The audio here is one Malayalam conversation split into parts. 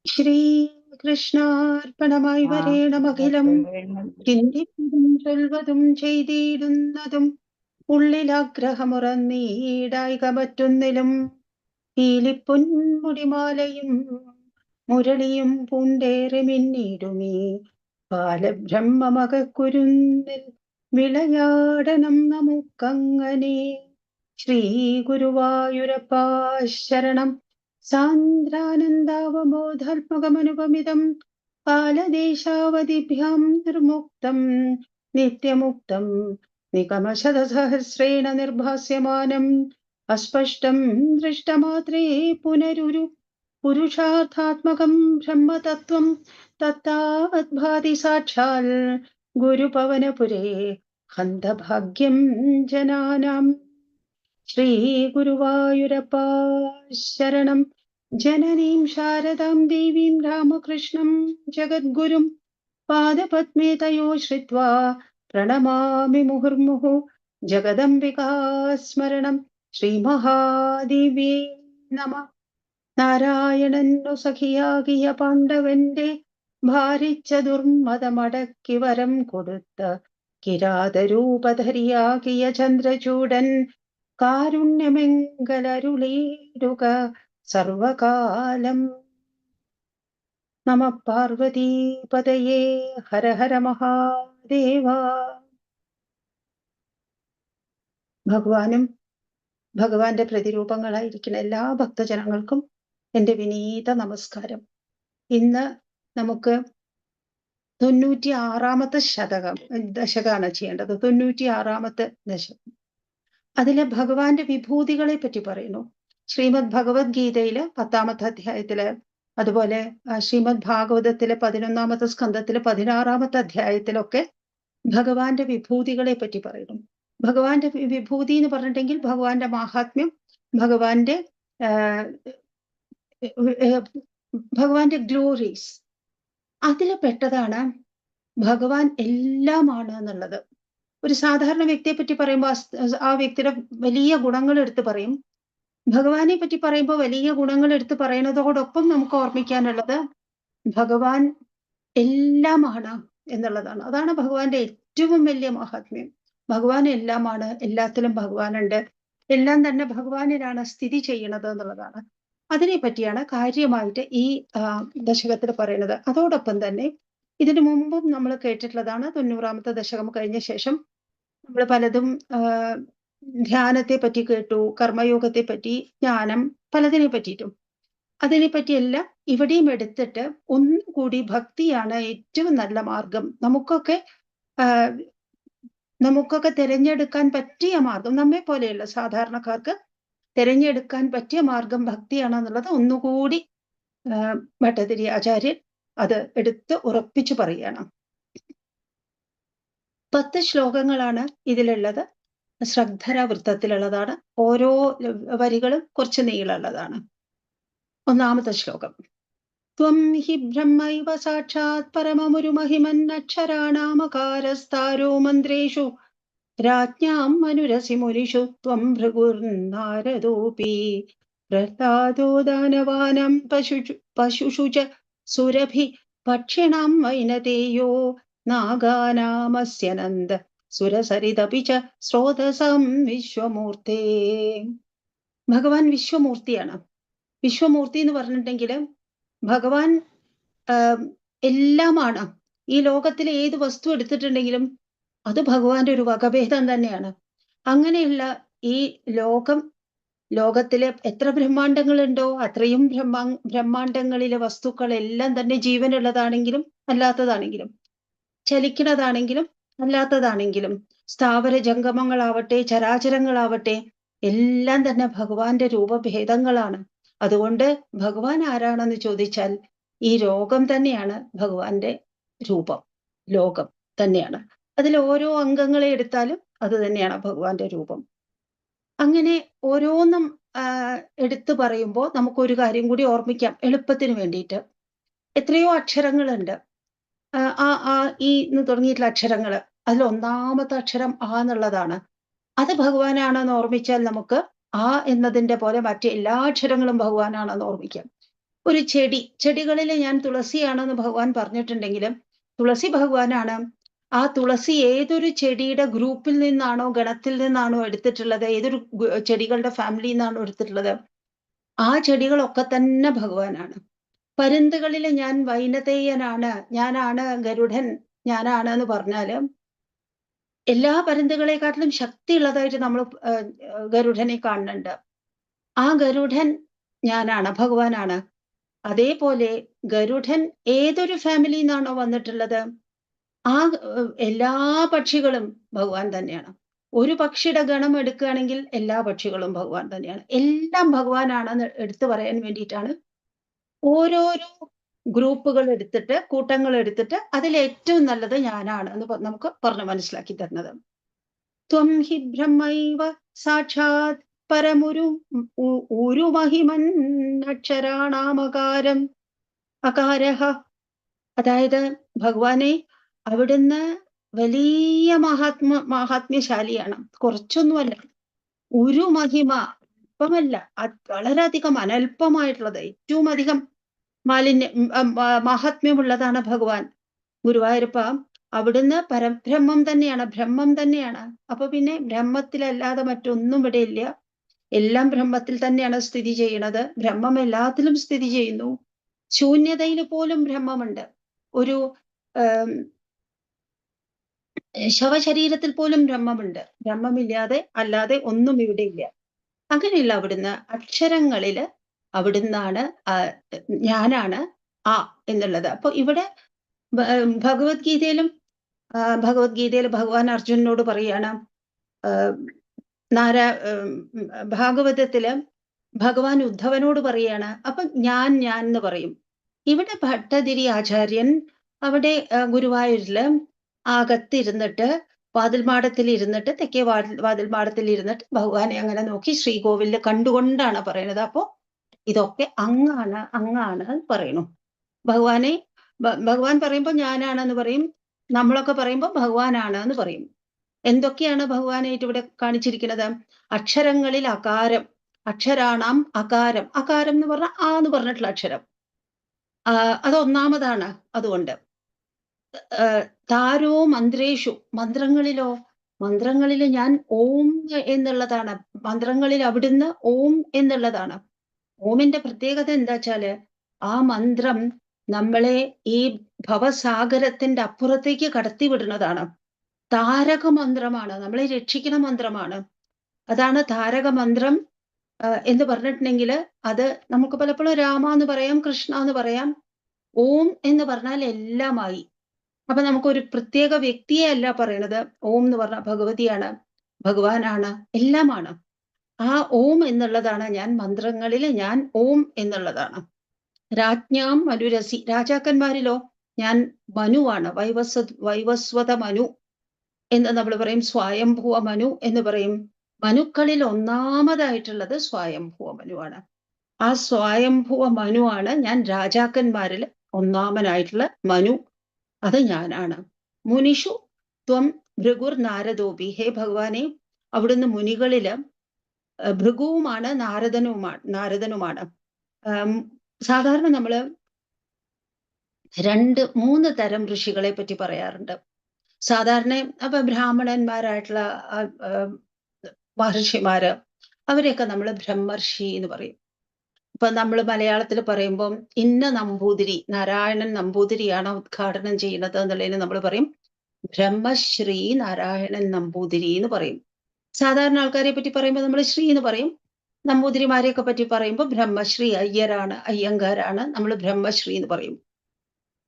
ശ്രീകൃഷ്ണാർപ്പണമായി വരേണമഖിലം ചിന്തിപ്പതും ചൊൽവതും ചെയ്തിടുന്നതും ഉള്ളിലാഗ്രഹമുറന്നീടായിക മറ്റൊന്നിലും പീലിപ്പൊന്മുടിമാലയും മുരളിയും പൂണ്ടേറെ മിന്നിടുമീ ബാലബ്രഹ്മമകക്കുരുന്നിൽ വിളയാടനം നമുക്കങ്ങനെ. ശ്രീ ഗുരുവായൂരപ്പ ശരണം. സാന്ദ്രാനന്ദാവബോധാത്മകമനുപമിതം കാലദേശാവധിഭ്യാം നിർമുക്തം നിത്യമുക്തം നിഗമശതസഹസ്രേണ നിർഭാസ്യമാനം അസ്പഷ്ടം ദൃഷ്ടമാത്രേ പുനരുരു പുരുഷാർത്ഥാത്മകം ബ്രഹ്മതത്വം തത്താവദ്ഭാതി സാക്ഷാൽ ഗുരുപവനപുരേ ഹന്തഭാഗ്യം ജനാനാം. ശ്രീ ഗുരുവായൂരപ്പ ശരണം. ജനനീം ശാരദാം ദേവീം രാമകൃഷ്ണം ജഗദ്ഗുരും പാദപദ്മേ തയോ ശ്രിത്വാ പ്രണമാമി മുഹുർമുഹു. ജഗദംബികാ സ്മരണം. ശ്രീമഹാദേവ്യേ നമ. നാരായണനു സഖിയാകിയ പാണ്ഡവന്റെ ഭാരിച്ച ദുർമതമടക്കി വരം കൊടുത്ത കിരാതരൂപധരിയാകിയ ചന്ദ്രചൂടൻ കാരുണ്യമെങ്കലരുളീടുക സർവകാലം. നമ പാർവതീപതയേ. ഹര ഹര മഹാദേവ. ഭഗവാനും ഭഗവാന്റെ പ്രതിരൂപങ്ങളായിരിക്കുന്ന എല്ലാ ഭക്തജനങ്ങൾക്കും എൻ്റെ വിനീത നമസ്കാരം. ഇന്ന് നമുക്ക് 96-ാമത്തെ ദശകമാണ് ചെയ്യേണ്ടത്. 96-ാമത്തെ ദശകം. അതിലെ ഭഗവാന്റെ വിഭൂതികളെ പറ്റി പറയുന്നു. ശ്രീമദ് ഭഗവത്ഗീതയില് 10-ാമത്തെ അധ്യായത്തില്, അതുപോലെ ശ്രീമദ് ഭാഗവതത്തിലെ 11-ാമത്തെ സ്കന്ധത്തിലെ 16-ാമത്തെ അധ്യായത്തിലൊക്കെ ഭഗവാന്റെ വിഭൂതികളെ പറ്റി പറയുന്നു. ഭഗവാന്റെ വിഭൂതി എന്ന് പറഞ്ഞിട്ടുണ്ടെങ്കിൽ ഭഗവാന്റെ മാഹാത്മ്യം, ഭഗവാന്റെ ഗ്ലോറീസ്, അതിൽ പെട്ടതാണ് ഭഗവാൻ എല്ലാമാണ് എന്നുള്ളത്. ഒരു സാധാരണ വ്യക്തിയെ പറ്റി പറയുമ്പോൾ ആ വ്യക്തിയുടെ വലിയ ഗുണങ്ങൾ എടുത്ത് പറയും. ഭഗവാനെ പറ്റി പറയുമ്പോൾ വലിയ ഗുണങ്ങൾ എടുത്ത് പറയുന്നതോടൊപ്പം നമുക്ക് ഓർമ്മിക്കാനുള്ളത് ഭഗവാൻ എല്ലാമാണ് എന്നുള്ളതാണ്. അതാണ് ഭഗവാന്റെ ഏറ്റവും വലിയ മഹാത്മ്യം. ഭഗവാൻ എല്ലാമാണ്, എല്ലാത്തിലും ഭഗവാനുണ്ട്, എല്ലാം തന്നെ ഭഗവാനിലാണ് സ്ഥിതി ചെയ്യുന്നത് എന്നുള്ളതാണ്. അതിനെ പറ്റിയാണ് കാര്യമായിട്ട് ഈ ദശകത്തിൽ പറയുന്നത്. അതോടൊപ്പം തന്നെ ഇതിനു മുമ്പും നമ്മൾ കേട്ടിട്ടുള്ളതാണ്. 90-ാമത്തെ ദശകം കഴിഞ്ഞ ശേഷം നമ്മൾ പലതും ധ്യാനത്തെ പറ്റി കേട്ടു, കർമ്മയോഗത്തെ പറ്റി, ജ്ഞാനം, പലതിനെ പറ്റിയിട്ടും. അതിനെ പറ്റിയെല്ലാം ഇവിടെയും എടുത്തിട്ട് ഒന്നുകൂടി ഭക്തിയാണ് ഏറ്റവും നല്ല മാർഗം. നമുക്കൊക്കെ തിരഞ്ഞെടുക്കാൻ പറ്റിയ മാർഗം, നമ്മെ പോലെയുള്ള സാധാരണക്കാർക്ക് തിരഞ്ഞെടുക്കാൻ പറ്റിയ മാർഗം ഭക്തിയാണെന്നുള്ളത് ഒന്നുകൂടി ഭട്ടതിരി ആചാര്യൻ അത് എടുത്ത് ഉറപ്പിച്ചു പറയുകയാണ്. 10 ശ്ലോകങ്ങളാണ് ഇതിലുള്ളത്. ശ്രദ്ധര വൃത്തത്തിലുള്ളതാണ്. ഓരോ വരികളും കുറച്ച് നീളമുള്ളതാണ്. 1-ാമത്തെ ശ്ലോകം. ത്വം ഹി ബ്രഹ്മൈവ സാക്ഷാത് പരമമുരുമഹിമന്നക്ഷരാണാമകാരസ്താരോ മന്ത്രേഷു രാജ്ഞാം മനുരസി മുനിഷു ത്വം ഭൃഗുർനാരദോപി പ്രഹ്ലാദോ ദാനവാനാം പശുഷു ച സുരഭി പക്ഷിണാം വൈനതേയോ നാഗാനാമസ്യനന്ദ സുരസരിതപി ച സ്രോതസം വിശ്വമൂർത്തേ. ഭഗവാൻ വിശ്വമൂർത്തിയാണ്. വിശ്വമൂർത്തി എന്ന് പറഞ്ഞിട്ടുണ്ടെങ്കിൽ ഭഗവാൻ എല്ലാമാണ്. ഈ ലോകത്തിലെ ഏത് വസ്തു എടുത്തിട്ടുണ്ടെങ്കിലും അത് ഭഗവാന്റെ ഒരു വകഭേദം തന്നെയാണ്. അങ്ങനെയുള്ള ഈ ലോകത്തിലെ എത്ര ബ്രഹ്മാണ്ടങ്ങളുണ്ടോ അത്രയും ബ്രഹ്മാണ്ടങ്ങളിലെ വസ്തുക്കളെല്ലാം തന്നെ ജീവനുള്ളതാണെങ്കിലും അല്ലാത്തതാണെങ്കിലും, ചലിക്കുന്നതാണെങ്കിലും അല്ലാത്തതാണെങ്കിലും, സ്ഥാവര ജംഗമങ്ങളാവട്ടെ ചരാചരങ്ങളാവട്ടെ, എല്ലാം തന്നെ ഭഗവാന്റെ രൂപഭേദങ്ങളാണ്. അതുകൊണ്ട് ഭഗവാൻ ആരാണെന്ന് ചോദിച്ചാൽ ഈ ലോകം തന്നെയാണ് ഭഗവാന്റെ രൂപം. ലോകം തന്നെയാണ്. അതിൽ ഓരോ അംഗങ്ങളെ എടുത്താലും അത് തന്നെയാണ് ഭഗവാന്റെ രൂപം. അങ്ങനെ ഓരോന്നും എടുത്തു പറയുമ്പോൾ നമുക്കൊരു കാര്യം കൂടി ഓർമ്മിക്കാം എളുപ്പത്തിന് വേണ്ടിയിട്ട്. എത്രയോ അക്ഷരങ്ങളുണ്ട്. ആ ഈ എന്ന് തുടങ്ങിയിട്ടുള്ള അക്ഷരങ്ങൾ. അതിൽ 1-ാമത്തെ അക്ഷരം ആ എന്നുള്ളതാണ്. അത് ഭഗവാനാണെന്ന് ഓർമ്മിച്ചാൽ നമുക്ക് ആ എന്നതിന്റെ പോലെ മറ്റെല്ലാ അക്ഷരങ്ങളും ഭഗവാനാണെന്ന് ഓർമ്മിക്കാം. ഒരു ചെടികളിൽ ഞാൻ തുളസിയാണെന്ന് ഭഗവാൻ പറഞ്ഞിട്ടുണ്ടെങ്കിലും തുളസി ഭഗവാനാണ്. ആ തുളസി ഏതൊരു ചെടിയുടെ ഗ്രൂപ്പിൽ നിന്നാണോ ഗണത്തിൽ നിന്നാണോ എടുത്തിട്ടുള്ളത്, ഏതൊരു ചെടികളുടെ ഫാമിലിയിൽ നിന്നാണോ എടുത്തിട്ടുള്ളത്, ആ ചെടികളൊക്കെ തന്നെ ഭഗവാനാണ്. പരുന്തുകളിൽ ഞാൻ വൈനതേയനാണ്, ഞാനാണ് ഗരുഡൻ, ഞാനാണ് എന്ന് പറഞ്ഞാല് എല്ലാ പരുന്തുകളെക്കാട്ടിലും ശക്തിയുള്ളതായിട്ട് നമ്മൾ ഗരുഡനെ കാണുന്നുണ്ട്. ആ ഗരുഡൻ ഞാനാണ്, ഭഗവാനാണ്. അതേപോലെ ഗരുഡൻ ഏതൊരു ഫാമിലിയിൽ നിന്നാണോ വന്നിട്ടുള്ളത്, ആ എല്ലാ പക്ഷികളും ഭഗവാൻ തന്നെയാണ്. ഒരു പക്ഷിയുടെ ഗണം എടുക്കുകയാണെങ്കിൽ എല്ലാ പക്ഷികളും ഭഗവാൻ തന്നെയാണ്. എല്ലാം ഭഗവാനാണെന്ന് എടുത്തു പറയാൻ വേണ്ടിയിട്ടാണ് ഓരോരോ ഗ്രൂപ്പുകൾ എടുത്തിട്ട്, കൂട്ടങ്ങൾ എടുത്തിട്ട് അതിലേറ്റവും നല്ലത് ഞാനാണ് എന്ന് നമുക്ക് പറഞ്ഞ് മനസ്സിലാക്കി തരുന്നത്. ത്വം ഹി ബ്രഹ്മൈവ സാക്ഷാത് പരമുരു ഉരുമഹിമൻ അക്ഷരാണാമകാരം അകാരഹ. അതായത് ഭഗവാനെ അവിടുന്ന് വലിയ മഹാത്മ്യശാലിയാണ്, കുറച്ചൊന്നുമല്ല. ഒരു മഹിമ അല്പമല്ല, വളരെയധികം അനൽപമായിട്ടുള്ളത്, ഏറ്റവും അധികം മഹാത്മ്യമുള്ളതാണ് ഭഗവാൻ. ഗുരുവായൂരപ്പ അവിടുന്ന് പരബ്രഹ്മം തന്നെയാണ്, ബ്രഹ്മം തന്നെയാണ്. അപ്പൊ പിന്നെ ബ്രഹ്മത്തിലല്ലാതെ മറ്റൊന്നും ഇവിടെ ഇല്ല. എല്ലാം ബ്രഹ്മത്തിൽ തന്നെയാണ് സ്ഥിതി ചെയ്യുന്നത്. ബ്രഹ്മം എല്ലാത്തിലും സ്ഥിതി ചെയ്യുന്നു. ശൂന്യതയിൽ പോലും ബ്രഹ്മമുണ്ട്. ഒരു ശവശരീരത്തിൽ പോലും ബ്രഹ്മമുണ്ട്. ബ്രഹ്മമില്ലാതെ അല്ലാതെ ഒന്നും ഇവിടെ ഇല്ല. അങ്ങനെയുള്ള അവിടുന്ന് അക്ഷരങ്ങളില് അവിടുന്നാണ് ഞാനാണ് ആ എന്നുള്ളത്. അപ്പൊ ഇവിടെ ഭഗവത്ഗീതയിൽ ഭഗവാൻ അർജുനനോട് പറയാണ്, ഭാഗവതത്തില് ഭഗവാൻ ഉദ്ധവനോട് പറയാണ്. അപ്പൊ ഞാൻ എന്ന് പറയും. ഇവിടെ ഭട്ടതിരി ആചാര്യൻ അവിടെ ഗുരുവായൂരില് അകത്തിരുന്നിട്ട് വാതിൽമാടത്തിൽ ഇരുന്നിട്ട്, തെക്കേ വാതിൽമാടത്തിൽ ഇരുന്നിട്ട് ഭഗവാനെ അങ്ങനെ നോക്കി ശ്രീകോവിലിൽ കണ്ടുകൊണ്ടാണ് പറയുന്നത്. അപ്പോ ഇതൊക്കെ അങ്ങാണ് പറയണു. ഭഗവാനെ ഭഗവാൻ പറയുമ്പോൾ ഞാനാണെന്ന് പറയും, നമ്മളൊക്കെ പറയുമ്പോൾ ഭഗവാനാണ് എന്ന് പറയും. എന്തൊക്കെയാണ് ഭഗവാനായിട്ട് ഇവിടെ കാണിച്ചിരിക്കുന്നത്? അക്ഷരങ്ങളിൽ അകാരം, അക്ഷരാണാം അകാരം. അകാരം എന്ന് പറഞ്ഞാൽ ആ എന്ന് പറഞ്ഞിട്ടുള്ള അക്ഷരം, അത് ഒന്നാമതാണ്. അതുകൊണ്ട് താരോ മന്ത്രേഷു, മന്ത്രങ്ങളില് ഞാൻ ഓം എന്നുള്ളതാണ്. മന്ത്രങ്ങളിൽ അവിടുന്ന് ഓം എന്നുള്ളതാണ്. ഓമിന്റെ പ്രത്യേകത എന്താ വെച്ചാല് ആ മന്ത്രം നമ്മളെ ഈ ഭവസാഗരത്തിന്റെ അപ്പുറത്തേക്ക് കടത്തിവിടുന്നതാണ്. താരക മന്ത്രമാണ്, നമ്മളെ രക്ഷിക്കുന്ന മന്ത്രമാണ്. അതാണ് താരക മന്ത്രം എന്ന് പറഞ്ഞിട്ടുണ്ടെങ്കിൽ അത് നമുക്ക് പലപ്പോഴും രാമ എന്ന് പറയാം, കൃഷ്ണ എന്ന് പറയാം. ഓം എന്ന് പറഞ്ഞാൽ എല്ലാമായി. അപ്പൊ നമുക്കൊരു പ്രത്യേക വ്യക്തിയെ അല്ല പറയണത്. ഓം എന്ന് പറഞ്ഞാൽ ഭഗവതിയാണ്, ഭഗവാനാണ്, എല്ലാമാണ്. ആ ഓം എന്നുള്ളതാണ് ഞാൻ. മന്ത്രങ്ങളിൽ ഞാൻ ഓം എന്നുള്ളതാണ്. രാജ്ഞാം മനുരസി, രാജാക്കന്മാരിലോ ഞാൻ മനുവാണ്, വൈവസ്വത മനു എന്ന് നമ്മൾ പറയും. സ്വയംഭുവ മനു എന്ന് പറയും. മനുക്കളിൽ ഒന്നാമതായിട്ടുള്ളത് സ്വയംഭുവ മനുവാണ്. ആ സ്വയംഭുവ മനുവാണ് ഞാൻ. രാജാക്കന്മാരിൽ ഒന്നാമനായിട്ടുള്ള മനു, അത് ഞാനാണ്. മുനിഷു ത്വം ഭൃഗുർ നാരദോപി, ഹേ ഭഗവാനെ അവിടുന്ന് മുനികളില് ഭൃഗുവുമാണ്, നാരദനുമാണ്. സാധാരണ നമ്മള് 2-3 തരം ഋഷികളെ പറ്റി പറയാറുണ്ട്. സാധാരണ അപ്പൊ ബ്രാഹ്മണന്മാരായിട്ടുള്ള മഹർഷിമാര്, അവരെയൊക്കെ നമ്മൾ ബ്രഹ്മർഷി എന്ന് പറയും. ഇപ്പൊ നമ്മൾ മലയാളത്തിൽ പറയുമ്പം ഇന്ന നമ്പൂതിരി, നാരായണൻ നമ്പൂതിരിയാണ് ഉദ്ഘാടനം ചെയ്യുന്നത് എന്നുള്ളതിന് നമ്മൾ പറയും ബ്രഹ്മശ്രീ നാരായണൻ നമ്പൂതിരി എന്ന് പറയും. സാധാരണ ആൾക്കാരെ പറ്റി പറയുമ്പോൾ നമ്മൾ ശ്രീ എന്ന് പറയും. നമ്പൂതിരിമാരെയൊക്കെ പറ്റി പറയുമ്പോൾ ബ്രഹ്മശ്രീ, അയ്യങ്കാരാണ്, നമ്മൾ ബ്രഹ്മശ്രീ എന്ന് പറയും.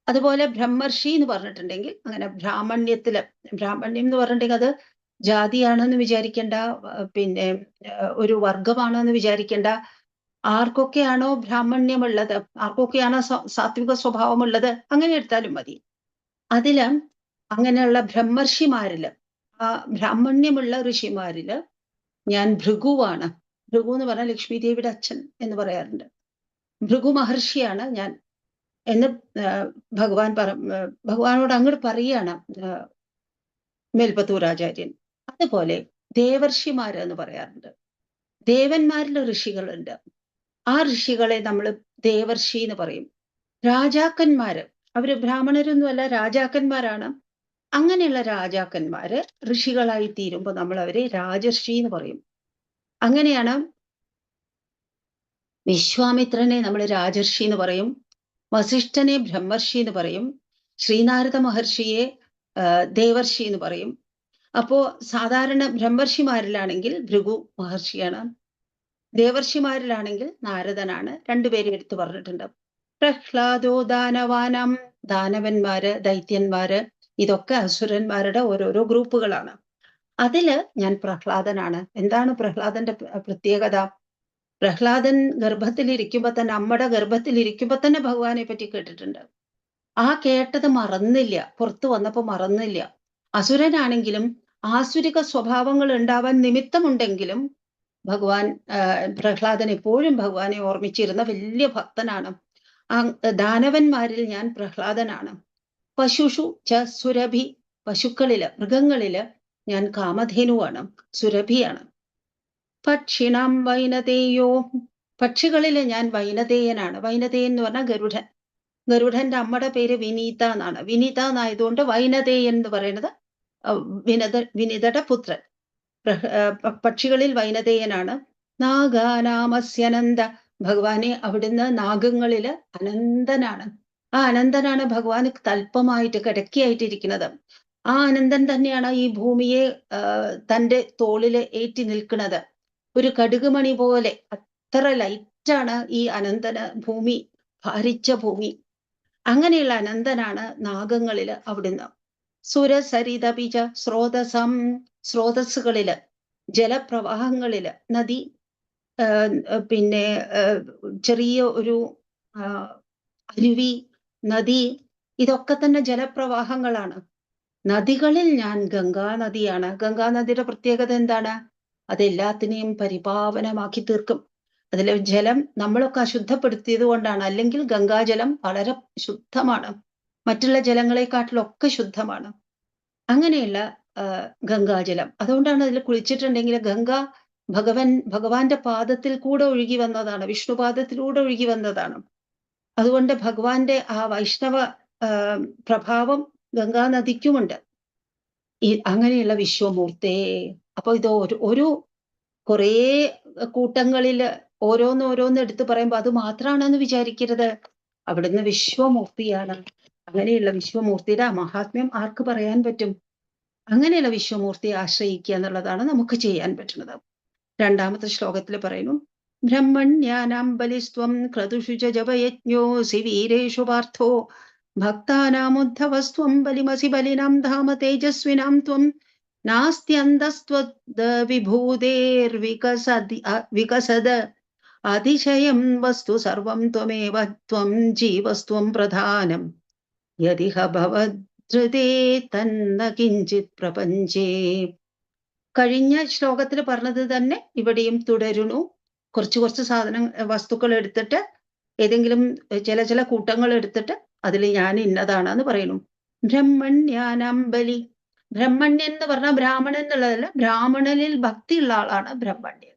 അതുപോലെ ബ്രഹ്മർഷി എന്ന് പറഞ്ഞിട്ടുണ്ടെങ്കിൽ അങ്ങനെ ബ്രാഹ്മണ്യം എന്ന് പറഞ്ഞിട്ടുണ്ടെങ്കിൽ അത് ജാതിയാണെന്ന് വിചാരിക്കേണ്ട, പിന്നെ ഒരു വർഗമാണെന്ന് വിചാരിക്കേണ്ട. ആർക്കൊക്കെയാണോ ബ്രാഹ്മണ്യമുള്ളത്, ആർക്കൊക്കെയാണോ സാത്വിക സ്വഭാവമുള്ളത്, അങ്ങനെ എടുത്താലും മതി. അതില് അങ്ങനെയുള്ള ബ്രഹ്മർഷിമാരില്, ആ ബ്രാഹ്മണ്യമുള്ള ഋഷിമാരില് ഞാൻ ഭൃഗുവാണ്. ഭൃഗു എന്ന് പറഞ്ഞാൽ ലക്ഷ്മി ദേവിയുടെ അച്ഛൻ എന്ന് പറയാറുണ്ട്. ഭൃഗു മഹർഷിയാണ് ഞാൻ എന്ന് ഭഗവാനോട് അങ്ങോട്ട് പറയാണ് മേൽപ്പത്തൂർ ആചാര്യൻ. അതുപോലെ ദേവർഷിമാര് എന്ന് പറയാറുണ്ട്. ദേവന്മാരിൽ ഋഷികളുണ്ട്. ആ ഋഷികളെ നമ്മൾ ദേവർഷി എന്ന് പറയും. രാജാക്കന്മാര്, അവര് ബ്രാഹ്മണരൊന്നുമല്ല, രാജാക്കന്മാരാണ്. അങ്ങനെയുള്ള രാജാക്കന്മാര് ഋഷികളായി തീരുമ്പോൾ നമ്മൾ അവരെ രാജർഷി എന്ന് പറയും. അങ്ങനെയാണ് വിശ്വാമിത്രനെ നമ്മൾ രാജർഷി എന്ന് പറയും, വസിഷ്ഠനെ ബ്രഹ്മർഷി എന്ന് പറയും, ശ്രീനാരദ മഹർഷിയെ ദേവർഷി എന്ന് പറയും. അപ്പോ സാധാരണ ബ്രഹ്മർഷിമാരിലാണെങ്കിൽ ഭൃഗു മഹർഷിയാണ്, ദേവർഷിമാരിലാണെങ്കിൽ നാരദനാണ്. രണ്ടുപേരെ എടുത്തു പറഞ്ഞിട്ടുണ്ട്. പ്രഹ്ലാദോ ദാനവാനം, ദാനവന്മാര്, ദൈത്യന്മാര്, ഇതൊക്കെ അസുരന്മാരുടെ ഓരോരോ ഗ്രൂപ്പുകളാണ്. അതില് ഞാൻ പ്രഹ്ലാദനാണ്. എന്താണ് പ്രഹ്ലാദന്റെ പ്രത്യേകത? പ്രഹ്ലാദൻ ഗർഭത്തിലിരിക്കുമ്പോ തന്നെ, അമ്മയുടെ ഗർഭത്തിലിരിക്കുമ്പോ തന്നെ ഭഗവാനെ പറ്റി കേട്ടിട്ടുണ്ട്. ആ കേട്ടത് മറന്നില്ല, പുറത്തു വന്നപ്പോ മറന്നില്ല. അസുരനാണെങ്കിലും ആസുരിക സ്വഭാവങ്ങൾ ഉണ്ടാവാൻ നിമിത്തമുണ്ടെങ്കിലും ഭഗവാൻ പ്രഹ്ലാദൻ എപ്പോഴും ഭഗവാനെ ഓർമ്മിച്ചിരുന്ന വലിയ ഭക്തനാണ്. ആ ദാനവന്മാരിൽ ഞാൻ പ്രഹ്ലാദനാണ്. പശുഷു ച സുരഭി, പശുക്കളില്, മൃഗങ്ങളില് ഞാൻ കാമധേനുവാണ്, സുരഭിയാണ്. പക്ഷിണം വൈനതേയോ, പക്ഷികളില് ഞാൻ വൈനതേയനാണ്. വൈനതേയൻ എന്ന് പറഞ്ഞാൽ ഗരുഡൻ. ഗരുഡന്റെ അമ്മയുടെ പേര് വിനീത എന്നാണ്. വിനീത എന്നായതുകൊണ്ട് വൈനതേയൻ എന്ന് പറയുന്നത് വിനിതയുടെ പുത്രൻ. പക്ഷികളിൽ വൈനതേയനാണ്. നാഗാനാമസ്യനന്ദ, ഭഗവാനെ അവിടുന്ന് നാഗങ്ങളില് അനന്തനാണ്. ആ അനന്തനാണ് ഭഗവാന് തൽപ്പമായിട്ട് കിടക്കിയായിട്ടിരിക്കുന്നത്. ആ അനന്തൻ തന്നെയാണ് ഈ ഭൂമിയെ തൻ്റെ തോളില് ഏറ്റി നിൽക്കുന്നത്. ഒരു കടുകുമണി പോലെ അത്ര ലൈറ്റാണ് ഈ അനന്തന് ഭൂമി, ഭാരിച്ച ഭൂമി. അങ്ങനെയുള്ള അനന്തനാണ് നാഗങ്ങളില് അവിടുന്ന്. സുരസരിതപിച സ്രോതസം, സ്രോതസ്സുകളില്, ജലപ്രവാഹങ്ങളില്, നദി, പിന്നെ ചെറിയ ഒരു അരുവി, നദി, ഇതൊക്കെ തന്നെ ജലപ്രവാഹങ്ങളാണ്. നദികളിൽ ഞാൻ ഗംഗാ നദിയാണ്. ഗംഗാ നദിയുടെ പ്രത്യേകത എന്താണ്? അതെല്ലാത്തിനെയും പരിപാവനമാക്കി തീർക്കും. അതിലെ ജലം നമ്മളൊക്കെ അശുദ്ധപ്പെടുത്തിയത് കൊണ്ടാണ്. അല്ലെങ്കിൽ ഗംഗാജലം വളരെ ശുദ്ധമാണ്, മറ്റുള്ള ജലങ്ങളെക്കാട്ടിലൊക്കെ ശുദ്ധമാണ്. അങ്ങനെയുള്ള ഗംഗാജലം, അതുകൊണ്ടാണ് അതിൽ കുളിച്ചിട്ടുണ്ടെങ്കിൽ ഗംഗ ഭഗവാന്റെ പാദത്തിൽ കൂടെ ഒഴുകി വന്നതാണ്, വിഷ്ണുപാദത്തിലൂടെ ഒഴുകി വന്നതാണ്. അതുകൊണ്ട് ഭഗവാന്റെ ആ വൈഷ്ണവ പ്രഭാവം ഗംഗാ നദിക്കുമുണ്ട്. അങ്ങനെയുള്ള വിശ്വമൂർത്തേ. അപ്പൊ ഇത് ഒരു കുറേ കൂട്ടങ്ങളില് ഓരോന്നോരോന്ന് എടുത്ത് പറയുമ്പോൾ അത് മാത്രമാണെന്ന് വിചാരിക്കരുത്. അവിടുന്ന് വിശ്വമൂർത്തിയാണ്. അങ്ങനെയുള്ള വിശ്വമൂർത്തിയുടെ മഹാത്മ്യം ആർക്ക് പറയാൻ പറ്റും? അങ്ങനെയുള്ള വിശ്വമൂർത്തിയെ ആശ്രയിക്കുക എന്നുള്ളതാണ് നമുക്ക് ചെയ്യാൻ പറ്റുന്നത്. രണ്ടാമത്തെ ശ്ലോകത്തിൽ പറയുന്നു, ബ്രഹ്മണ്യാനാം ബലിസ്ത്വം ക്രതുഷു ച ജപയജ്ഞോസി വീരേഷു പാർത്ഥോ ഭക്താനാമുദ്ധവസ്ത്വം ബലിമസി ബലിനാം ധാമ തേജസ്വിനാം ത്വം നാസ്ത്യന്തസ്ത്വദ് വികസദ് അതിശയം വസ്തു സർവം ത്വമേവ ത്വം ജീവസ്ത്വം പ്രധാനം യദിഹ ഭവധൃതേ തന്ന കിഞ്ചിത് പ്രപഞ്ചേ. കഴിഞ്ഞ ശ്ലോകത്തിൽ പറഞ്ഞത് തന്നെ ഇവിടെയും തുടരുന്നു. കുറച്ച് വസ്തുക്കൾ എടുത്തിട്ട്, ഏതെങ്കിലും ചില കൂട്ടങ്ങൾ എടുത്തിട്ട് അതിൽ ഞാൻ ഇന്നതാണെന്ന് പറയുന്നു. ബ്രഹ്മണ്യാനാം ബലി, ബ്രഹ്മണ്യൻ എന്ന് പറഞ്ഞാൽ ബ്രാഹ്മണൻ എന്നുള്ളതല്ല, ബ്രാഹ്മണനിൽ ഭക്തിയുള്ള ആളാണ് ബ്രഹ്മണ്യൻ.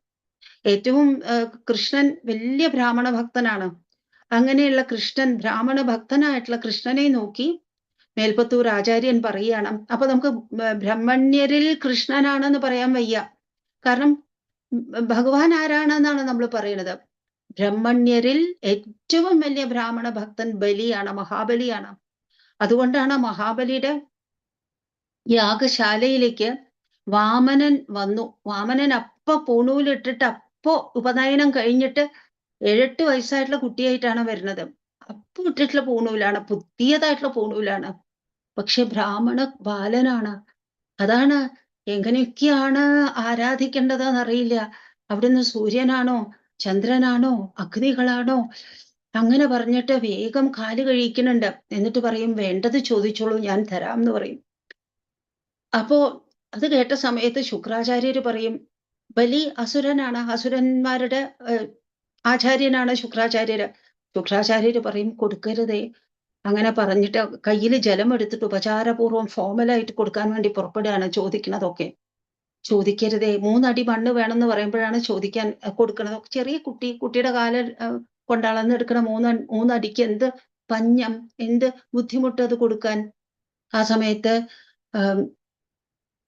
ഏറ്റവും കൃഷ്ണൻ വലിയ ബ്രാഹ്മണ ഭക്തനാണ്. അങ്ങനെയുള്ള കൃഷ്ണൻ, ബ്രാഹ്മണ ഭക്തനായിട്ടുള്ള കൃഷ്ണനെ നോക്കി മേൽപ്പത്തൂർ ആചാര്യൻ പറയുകയാണ്. അപ്പൊ നമുക്ക് ബ്രഹ്മണ്യരിൽ കൃഷ്ണനാണെന്ന് പറയാൻ വയ്യ. കാരണം ഭഗവാൻ ആരാണെന്നാണ് നമ്മൾ പറയുന്നത്. ബ്രഹ്മണ്യരിൽ ഏറ്റവും വലിയ ബ്രാഹ്മണ ഭക്തൻ ബലിയാണ്, മഹാബലിയാണ്. അതുകൊണ്ടാണ് മഹാബലിയുടെ യാഗശാലയിലേക്ക് വാമനൻ വന്നു. വാമനൻ അപ്പ പൂണൂലിട്ടിട്ട്, അപ്പോ ഉപനയനം കഴിഞ്ഞിട്ട് 7-8 വയസ്സായിട്ടുള്ള കുട്ടിയായിട്ടാണ് വരുന്നത്. അപ്പൊ ഇട്ടിട്ടുള്ള പൂണൂലാണ്, പുതിയതായിട്ടുള്ള പൂണൂലാണ്. പക്ഷെ ബ്രാഹ്മണ ബാലനാണ്. അതാണ് എങ്ങനെയൊക്കെയാണ് ആരാധിക്കേണ്ടതെന്ന് അറിയില്ല. അവിടുന്ന് സൂര്യനാണോ ചന്ദ്രനാണോ അഗ്നികളാണോ അങ്ങനെ പറഞ്ഞിട്ട് വേഗം കാല് കഴിക്കുന്നുണ്ട്. എന്നിട്ട് പറയും, വേണ്ടത് ചോദിച്ചോളൂ, ഞാൻ തരാം എന്ന് പറയും. അപ്പോ അത് കേട്ട സമയത്ത് ശുക്രാചാര്യര് പറയും, ബലി അസുരനാണ്, അസുരന്മാരുടെ ആചാര്യനാണ് ശുക്രാചാര്യര്. ശുക്രാചാര്യര് പറയും, കൊടുക്കരുതേ. അങ്ങനെ പറഞ്ഞിട്ട് കയ്യിൽ ജലം എടുത്തിട്ട് ഉപചാരപൂർവ്വം ഫോമലായിട്ട് കൊടുക്കാൻ വേണ്ടി പുറപ്പെടുകയാണ്, ചോദിക്കുന്നതൊക്കെ. ചോദിക്കരുതേ. 3 അടി മണ്ണ് വേണമെന്ന് പറയുമ്പോഴാണ് ചോദിക്കാൻ കൊടുക്കണത്. ചെറിയ കുട്ടിയുടെ കാല് കൊണ്ട് അളന്നെടുക്കണ 3 അടിക്ക് എന്ത് പഞ്ഞം, എന്ത് ബുദ്ധിമുട്ട് അത് കൊടുക്കാൻ. ആ സമയത്ത്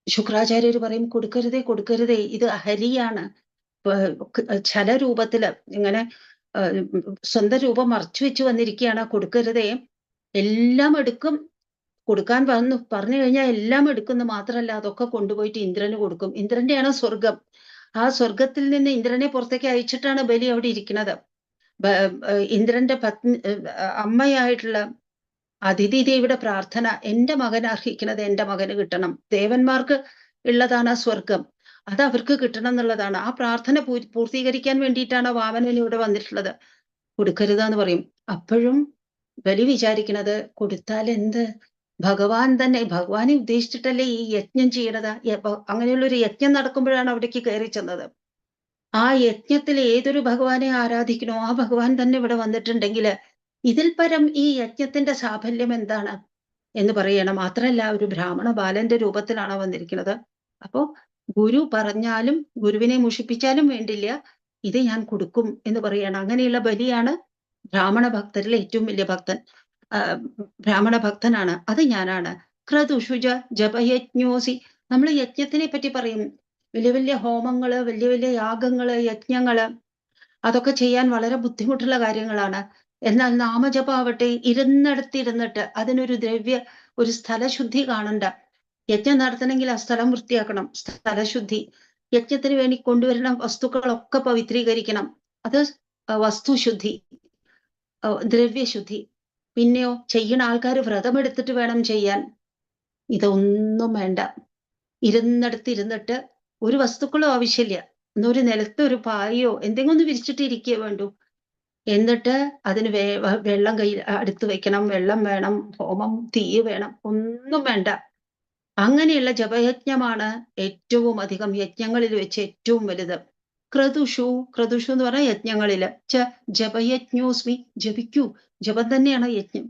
ശുക്രാചാര്യർ പറയും, കൊടുക്കരുതേ, ഇത് ഹരിയാണ്. ഛലരൂപത്തില് ഇങ്ങനെ സ്വന്തം രൂപം മറച്ചു വെച്ച് വന്നിരിക്കുകയാണ്, കൊടുക്കരുതേ. എല്ലാം എടുക്കും, കൊടുക്കാൻ പറഞ്ഞു കഴിഞ്ഞാൽ എല്ലാം എടുക്കുന്നു. മാത്രമല്ല അതൊക്കെ കൊണ്ടുപോയിട്ട് ഇന്ദ്രന് കൊടുക്കും. ഇന്ദ്രന്റെയാണ് സ്വർഗം. ആ സ്വർഗത്തിൽ നിന്ന് ഇന്ദ്രനെ പുറത്തേക്ക് അയച്ചിട്ടാണ് ബലി അവിടെ ഇരിക്കുന്നത്. ഇന്ദ്രന്റെ അമ്മയായിട്ടുള്ള അതിഥി ദേവിയുടെ പ്രാർത്ഥന, എന്റെ മകൻ അർഹിക്കുന്നത് എന്റെ മകന് കിട്ടണം. ദേവന്മാർക്ക് ഉള്ളതാണ് ആ സ്വർഗം, അത് അവർക്ക് കിട്ടണം എന്നുള്ളതാണ്. ആ പ്രാർത്ഥന പൂർത്തീകരിക്കാൻ വേണ്ടിയിട്ടാണ് വാമനൻ ഇവിടെ വന്നിട്ടുള്ളത്. കൊടുക്കരുതെന്ന് പറയും. അപ്പോഴും ബലി വിചാരിക്കുന്നത്, കൊടുത്താൽ എന്ത്, ഭഗവാനെ ഉദ്ദേശിച്ചിട്ടല്ലേ ഈ യജ്ഞം ചെയ്യണത്. അങ്ങനെയുള്ള ഒരു യജ്ഞം നടക്കുമ്പോഴാണ് അവിടേക്ക് കയറി ചെന്നത്. ആ യജ്ഞത്തിൽ ഏതൊരു ഭഗവാനെ ആരാധിക്കണോ ആ ഭഗവാൻ തന്നെ ഇവിടെ വന്നിട്ടുണ്ടെങ്കിൽ ഇതിൽ പരം ഈ യജ്ഞത്തിന്റെ സാഫല്യം എന്താണ് എന്ന് പറയണം. മാത്രമല്ല ഒരു ബ്രാഹ്മണ ബാലന്റെ രൂപത്തിലാണ് വന്നിരിക്കുന്നത്. അപ്പോ ഗുരു പറഞ്ഞാലും ഗുരുവിനെ മുഷിപ്പിച്ചാലും വേണ്ടില്ല, ഇത് ഞാൻ കൊടുക്കും എന്ന് പറയണം. അങ്ങനെയുള്ള ബലിയാണ് ബ്രാഹ്മണ ഭക്തരിലെ ഏറ്റവും വലിയ ഭക്തൻ. ബ്രാഹ്മണ ഭക്തനാണ്, അത് ഞാനാണ്. ക്രതുഷുജ ജപയജ്ഞോസി. നമ്മൾ യജ്ഞത്തിനെ പറ്റി പറയും. വലിയ വലിയ ഹോമങ്ങള്, വലിയ വലിയ യാഗങ്ങള്, യജ്ഞങ്ങള്, അതൊക്കെ ചെയ്യാൻ വളരെ ബുദ്ധിമുട്ടുള്ള കാര്യങ്ങളാണ്. എന്നാൽ നാമജപാവട്ടെ ഇരുന്നിട്ട് അതിനൊരു ഒരു സ്ഥലശുദ്ധി കാണണ്ട. യജ്ഞം നടത്തണമെങ്കിൽ ആ സ്ഥലം വൃത്തിയാക്കണം, സ്ഥലശുദ്ധി. യജ്ഞത്തിന് വേണ്ടി കൊണ്ടുവരുന്ന വസ്തുക്കളൊക്കെ പവിത്രീകരിക്കണം, അത് വസ്തുശുദ്ധി, ദ്രവ്യശുദ്ധി. പിന്നെയോ ചെയ്യുന്ന ആൾക്കാർ വ്രതമെടുത്തിട്ട് വേണം ചെയ്യാൻ. ഇതൊന്നും വേണ്ട. ഇരുന്നിട്ട് ഒരു വസ്തുക്കളും ആവശ്യമില്ല. എന്നൊരു നിലത്ത് ഒരു പായോ എന്തെങ്കിലും ഒന്ന് വിരിച്ചിട്ട് ഇരിക്കേ വേണ്ടു. എന്നിട്ട് അതിന് വെള്ളം അടുത്ത് വെക്കണം, വെള്ളം വേണം, ഹോമം, തീ വേണം, ഒന്നും വേണ്ട. അങ്ങനെയുള്ള ജപയജ്ഞമാണ് ഏറ്റവും അധികം യജ്ഞങ്ങളിൽ വെച്ച് ഏറ്റവും വലുത്. ക്രതുഷു എന്ന് പറഞ്ഞാൽ യജ്ഞങ്ങളില് ജപയജ്ഞോസ്മി, ജപിക്കൂ, ജപം തന്നെയാണ് യജ്ഞം.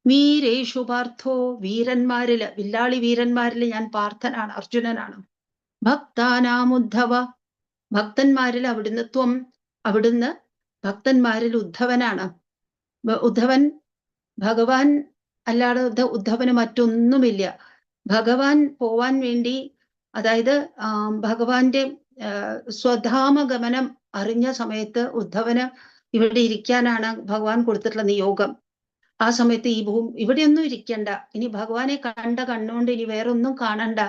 വീരേഷു പാർത്ഥോ, വീരന്മാരില്, വില്ലാളി വീരന്മാരില് ഞാൻ പാർത്ഥനാണ്, അർജുനനാണ്. ഭക്താനാമുദ്ധവ, ഭക്തന്മാരിൽ അവിടുന്ന് ഭക്തന്മാരിൽ ഉദ്ധവനാണ്. ഉദ്ധവൻ ഭഗവാൻ അല്ലാതെ ഉദ്ധവന് മറ്റൊന്നുമില്ല. ഭഗവാൻ പോവാൻ വേണ്ടി, അതായത് ഭഗവാന്റെ സ്വധാമഗമനം അറിഞ്ഞ സമയത്ത് ഉദ്ധവന് ഇവിടെ ഇരിക്കാനാണ് ഭഗവാൻ കൊടുത്തിട്ടുള്ള നിയോഗം. ആ സമയത്ത് ഇവിടെയൊന്നും ഇരിക്കണ്ട, ഇനി ഭഗവാനെ കണ്ട കണ്ണുകൊണ്ട് ഇനി വേറൊന്നും കാണണ്ട.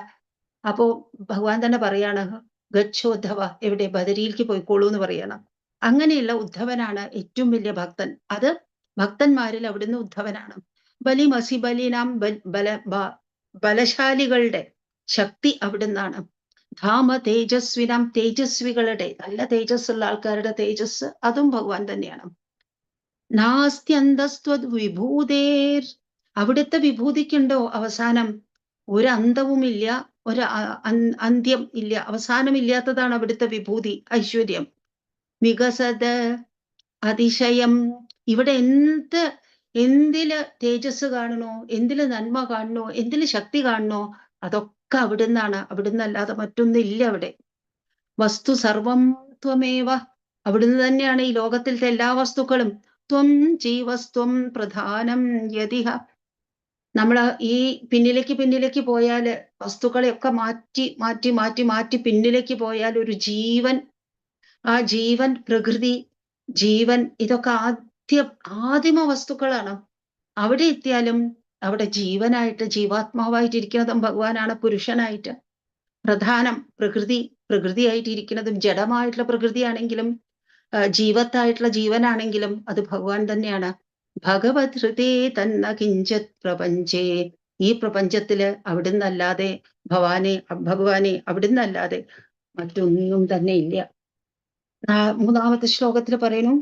അപ്പോ ഭഗവാൻ തന്നെ പറയാണ്, ഗച്ഛോദ്ധവ, എവിടെ, ബദരിയിലേക്ക് പോയിക്കോളൂ എന്ന് പറയണം. അങ്ങനെയുള്ള ഉദ്ധവനാണ് ഏറ്റവും വലിയ ഭക്തൻ. അത് ഭക്തന്മാരിൽ അവിടുന്ന് ഉദ്ധവനാണ്. ബലിമസി ബലിനാം, ബലശാലികളുടെ ശക്തി അവിടുന്നാണ്. ധാമ തേജസ്വിനാം, തേജസ്വികളുടെ, നല്ല തേജസ്സുള്ള ആൾക്കാരുടെ തേജസ്, അതും ഭഗവാൻ തന്നെയാണ്. നാസ്ത്യന്തസ്ത്വത് വിഭൂതേർ, അവിടുത്തെ വിഭൂതിക്കുണ്ടോ അവസാനം? ഒരു അന്തവുമില്ല, ഒരു അന്ത്യം ഇല്ല, അവസാനമില്ലാത്തതാണ് അവിടുത്തെ വിഭൂതി, ഐശ്വര്യം. വികസത് അതിശയം, ഇവിടെ എന്തില് തേജസ് കാണണോ, എന്തില് നന്മ കാണണോ, എന്തില് ശക്തി കാണണോ, അതൊക്കെ അവിടുന്നാണ്. അവിടുന്നല്ലാതെ മറ്റൊന്നില്ല അവിടെ. വസ്തു സർവം ത്വമേവ, അവിടുന്ന് തന്നെയാണ് ഈ ലോകത്തിലത്തെ എല്ലാ വസ്തുക്കളും. ത്വം ജീവസ്ത്വം പ്രധാനം യതിഹ, നമ്മൾ ഈ പിന്നിലേക്ക് പോയാല് വസ്തുക്കളെയൊക്കെ മാറ്റി പിന്നിലേക്ക് പോയാൽ ഒരു ജീവൻ, ആ ജീവൻ, പ്രകൃതി, ജീവൻ, ഇതൊക്കെ ആദിമ വസ്തുക്കളാണ്. അവിടെ എത്തിയാലും അവിടെ ജീവനായിട്ട്, ജീവാത്മാവായിട്ടിരിക്കുന്നതും ഭഗവാനാണ്. പുരുഷനായിട്ട് പ്രധാനം പ്രകൃതിയായിട്ടിരിക്കുന്നതും, ജഡമായിട്ടുള്ള പ്രകൃതിയാണെങ്കിലും ജീവത്തായിട്ടുള്ള ജീവനാണെങ്കിലും അത് ഭഗവാൻ തന്നെയാണ്. ഭഗവത് ഹൃദേ തന്ന കിഞ്ചത് പ്രപഞ്ചേ, ഈ പ്രപഞ്ചത്തില് അവിടുന്നല്ലാതെ ഭഗവാനെ അവിടുന്നല്ലാതെ മറ്റൊന്നും തന്നെ ഇല്ല. 3-ാമത്തെ ശ്ലോകത്തിൽ പറയുന്നു.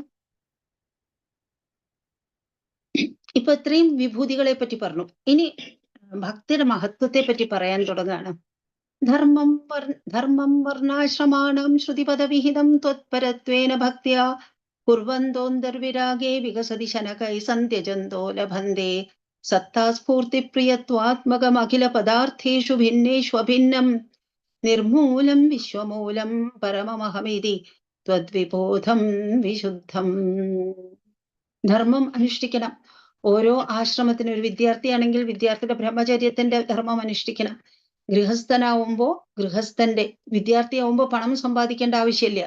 ഇപ്പൊ ഇത്രയും വിഭൂതികളെ പറ്റി പറഞ്ഞു. ഇനി ഭക്തിയുടെ മഹത്വത്തെ പറ്റി പറയാൻ തുടങ്ങുകയാണ്. ധർമ്മം വർണ്ണാശ്രമാണം ശ്രുതിപദവിഹിതം ത്വത്പരത്വേന ഭക്ത്യാ കുർവന്തോന്തർവിരാഗേ വികസതി ശനകൈ സന്ധ്യജന്തോ ലഭന്തേ സത്താസ്ഫൂർത്തിപ്രിയത്വാത്മകമഖില പദാർത്ഥേഷു ഭിന്നേഷ്വഭിന്നം നിർമൂലം വിശ്വമൂലം പരമമഹമിതി ത്വദ്വിബോധം വിശുദ്ധം. ധർമ്മം അനുഷ്ഠിക്കണം. ഓരോ ആശ്രമത്തിന് ഒരു വിദ്യാർത്ഥിയാണെങ്കിൽ വിദ്യാർത്ഥിയുടെ ബ്രഹ്മചര്യത്തിന്റെ ധർമ്മം അനുഷ്ഠിക്കണം. ഗൃഹസ്ഥനാവുമ്പോ ഗൃഹസ്ഥന്റെ, വിദ്യാർത്ഥിയാവുമ്പോ പണം സമ്പാദിക്കേണ്ട ആവശ്യമില്ല.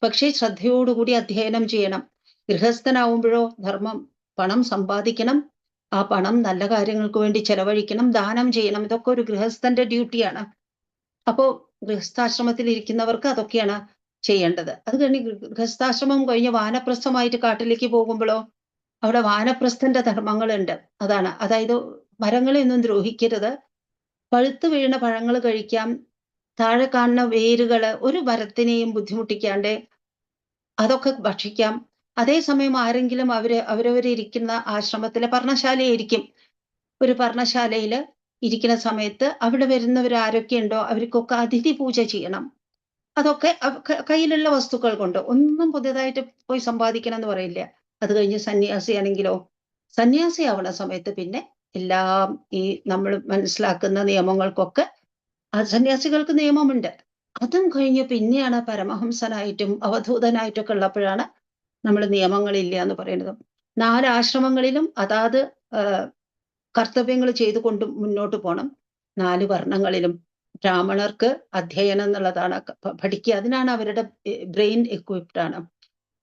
പക്ഷേ ശ്രദ്ധയോടുകൂടി അധ്യയനം ചെയ്യണം. ഗൃഹസ്ഥനാവുമ്പോഴോ ധർമ്മം, പണം സമ്പാദിക്കണം. ആ പണം നല്ല കാര്യങ്ങൾക്ക് വേണ്ടി ചെലവഴിക്കണം, ദാനം ചെയ്യണം. ഇതൊക്കെ ഒരു ഗൃഹസ്ഥന്റെ ഡ്യൂട്ടിയാണ്. അപ്പോ ഗൃഹസ്ഥാശ്രമത്തിൽ ഇരിക്കുന്നവർക്ക് അതൊക്കെയാണ് ചെയ്യേണ്ടത്. അത് കഴിഞ്ഞ് ഗൃഹസ്ഥാശ്രമം കഴിഞ്ഞ് വാനപ്രസ്ഥമായിട്ട് കാട്ടിലേക്ക് പോകുമ്പോഴോ അവിടെ വാനപ്രസ്ഥന്റെ ധർമ്മങ്ങളുണ്ട്. അതായത് മരങ്ങളെ ഒന്നും ദ്രോഹിക്കരുത്, പഴുത്തു വീഴുന്ന പഴങ്ങൾ കഴിക്കാം, താഴെ കാണുന്ന വേരുകള് ഒരു മരത്തിനെയും ബുദ്ധിമുട്ടിക്കാണ്ട് അതൊക്കെ ഭക്ഷിക്കാം. അതേസമയം ആരെങ്കിലും അവരവരിയ്ക്കുന്ന ആശ്രമത്തിലെ പർണശാലയായിരിക്കും. ഒരു പർണശാലയിൽ ഇരിക്കുന്ന സമയത്ത് അവിടെ വരുന്നവരാരൊക്കെയുണ്ടോ അവർക്കൊക്കെ അതിഥി പൂജ ചെയ്യണം. അതൊക്കെ കയ്യിലുള്ള വസ്തുക്കൾ കൊണ്ട്, ഒന്നും പുതിയതായിട്ട് പോയി സമ്പാദിക്കണം എന്ന് പറയില്ല. അത് കഴിഞ്ഞ് സന്യാസിയാണെങ്കിലോ, സന്യാസിയാവണ സമയത്ത് പിന്നെ എല്ലാം ഈ നമ്മൾ മനസ്സിലാക്കുന്ന നിയമങ്ങൾക്കൊക്കെ സന്യാസികൾക്ക് നിയമമുണ്ട്. അതും കഴിഞ്ഞ് പിന്നെയാണ് പരമഹംസനായിട്ടും അവധൂതനായിട്ടും ഒക്കെ ഉള്ളപ്പോഴാണ് നമ്മൾ നിയമങ്ങളില്ല എന്ന് പറയുന്നത്. 4 ആശ്രമങ്ങളിലും അതാത് കർത്തവ്യങ്ങൾ ചെയ്തുകൊണ്ട് മുന്നോട്ട് പോണം. 4 വർണ്ണങ്ങളിലും ബ്രാഹ്മണർക്ക് അധ്യയനം എന്നുള്ളതാണ്, പഠിക്കുക. അതിനാണ് അവരുടെ ബ്രെയിൻ എക്വിപ്ഡ് ആണ്.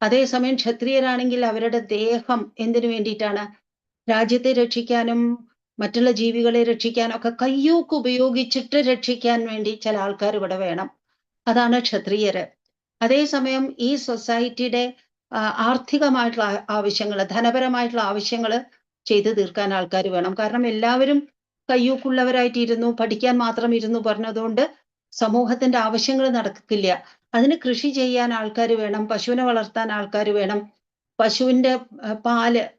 അതേസമയം ക്ഷത്രിയരാണെങ്കിൽ അവരുടെ ദേഹം എന്തിനു വേണ്ടിയിട്ടാണ്? രാജ്യത്തെ രക്ഷിക്കാനും മറ്റുള്ള ജീവികളെ രക്ഷിക്കാനും ഒക്കെ കയ്യൂക്ക് ഉപയോഗിച്ചിട്ട് രക്ഷിക്കാൻ വേണ്ടി ചില ആൾക്കാർ ഇവിടെ വേണം. അതാണ് ക്ഷത്രിയര്. അതേസമയം ഈ സൊസൈറ്റിയുടെ ആർത്ഥികമായിട്ടുള്ള ആവശ്യങ്ങൾ, ധനപരമായിട്ടുള്ള ആവശ്യങ്ങൾ ചെയ്തു തീർക്കാൻ ആൾക്കാർ വേണം. കാരണം എല്ലാവരും കയ്യൂക്കുള്ളവരായിട്ട് ഇരുന്നു, പഠിക്കാൻ മാത്രം ഇരുന്നു പറഞ്ഞതുകൊണ്ട് സമൂഹത്തിന്റെ ആവശ്യങ്ങൾ നടക്കില്ല. അതിന് കൃഷി ചെയ്യാൻ ആൾക്കാർ വേണം, പശുവിനെ വളർത്താൻ ആൾക്കാർ വേണം, പശുവിന്റെ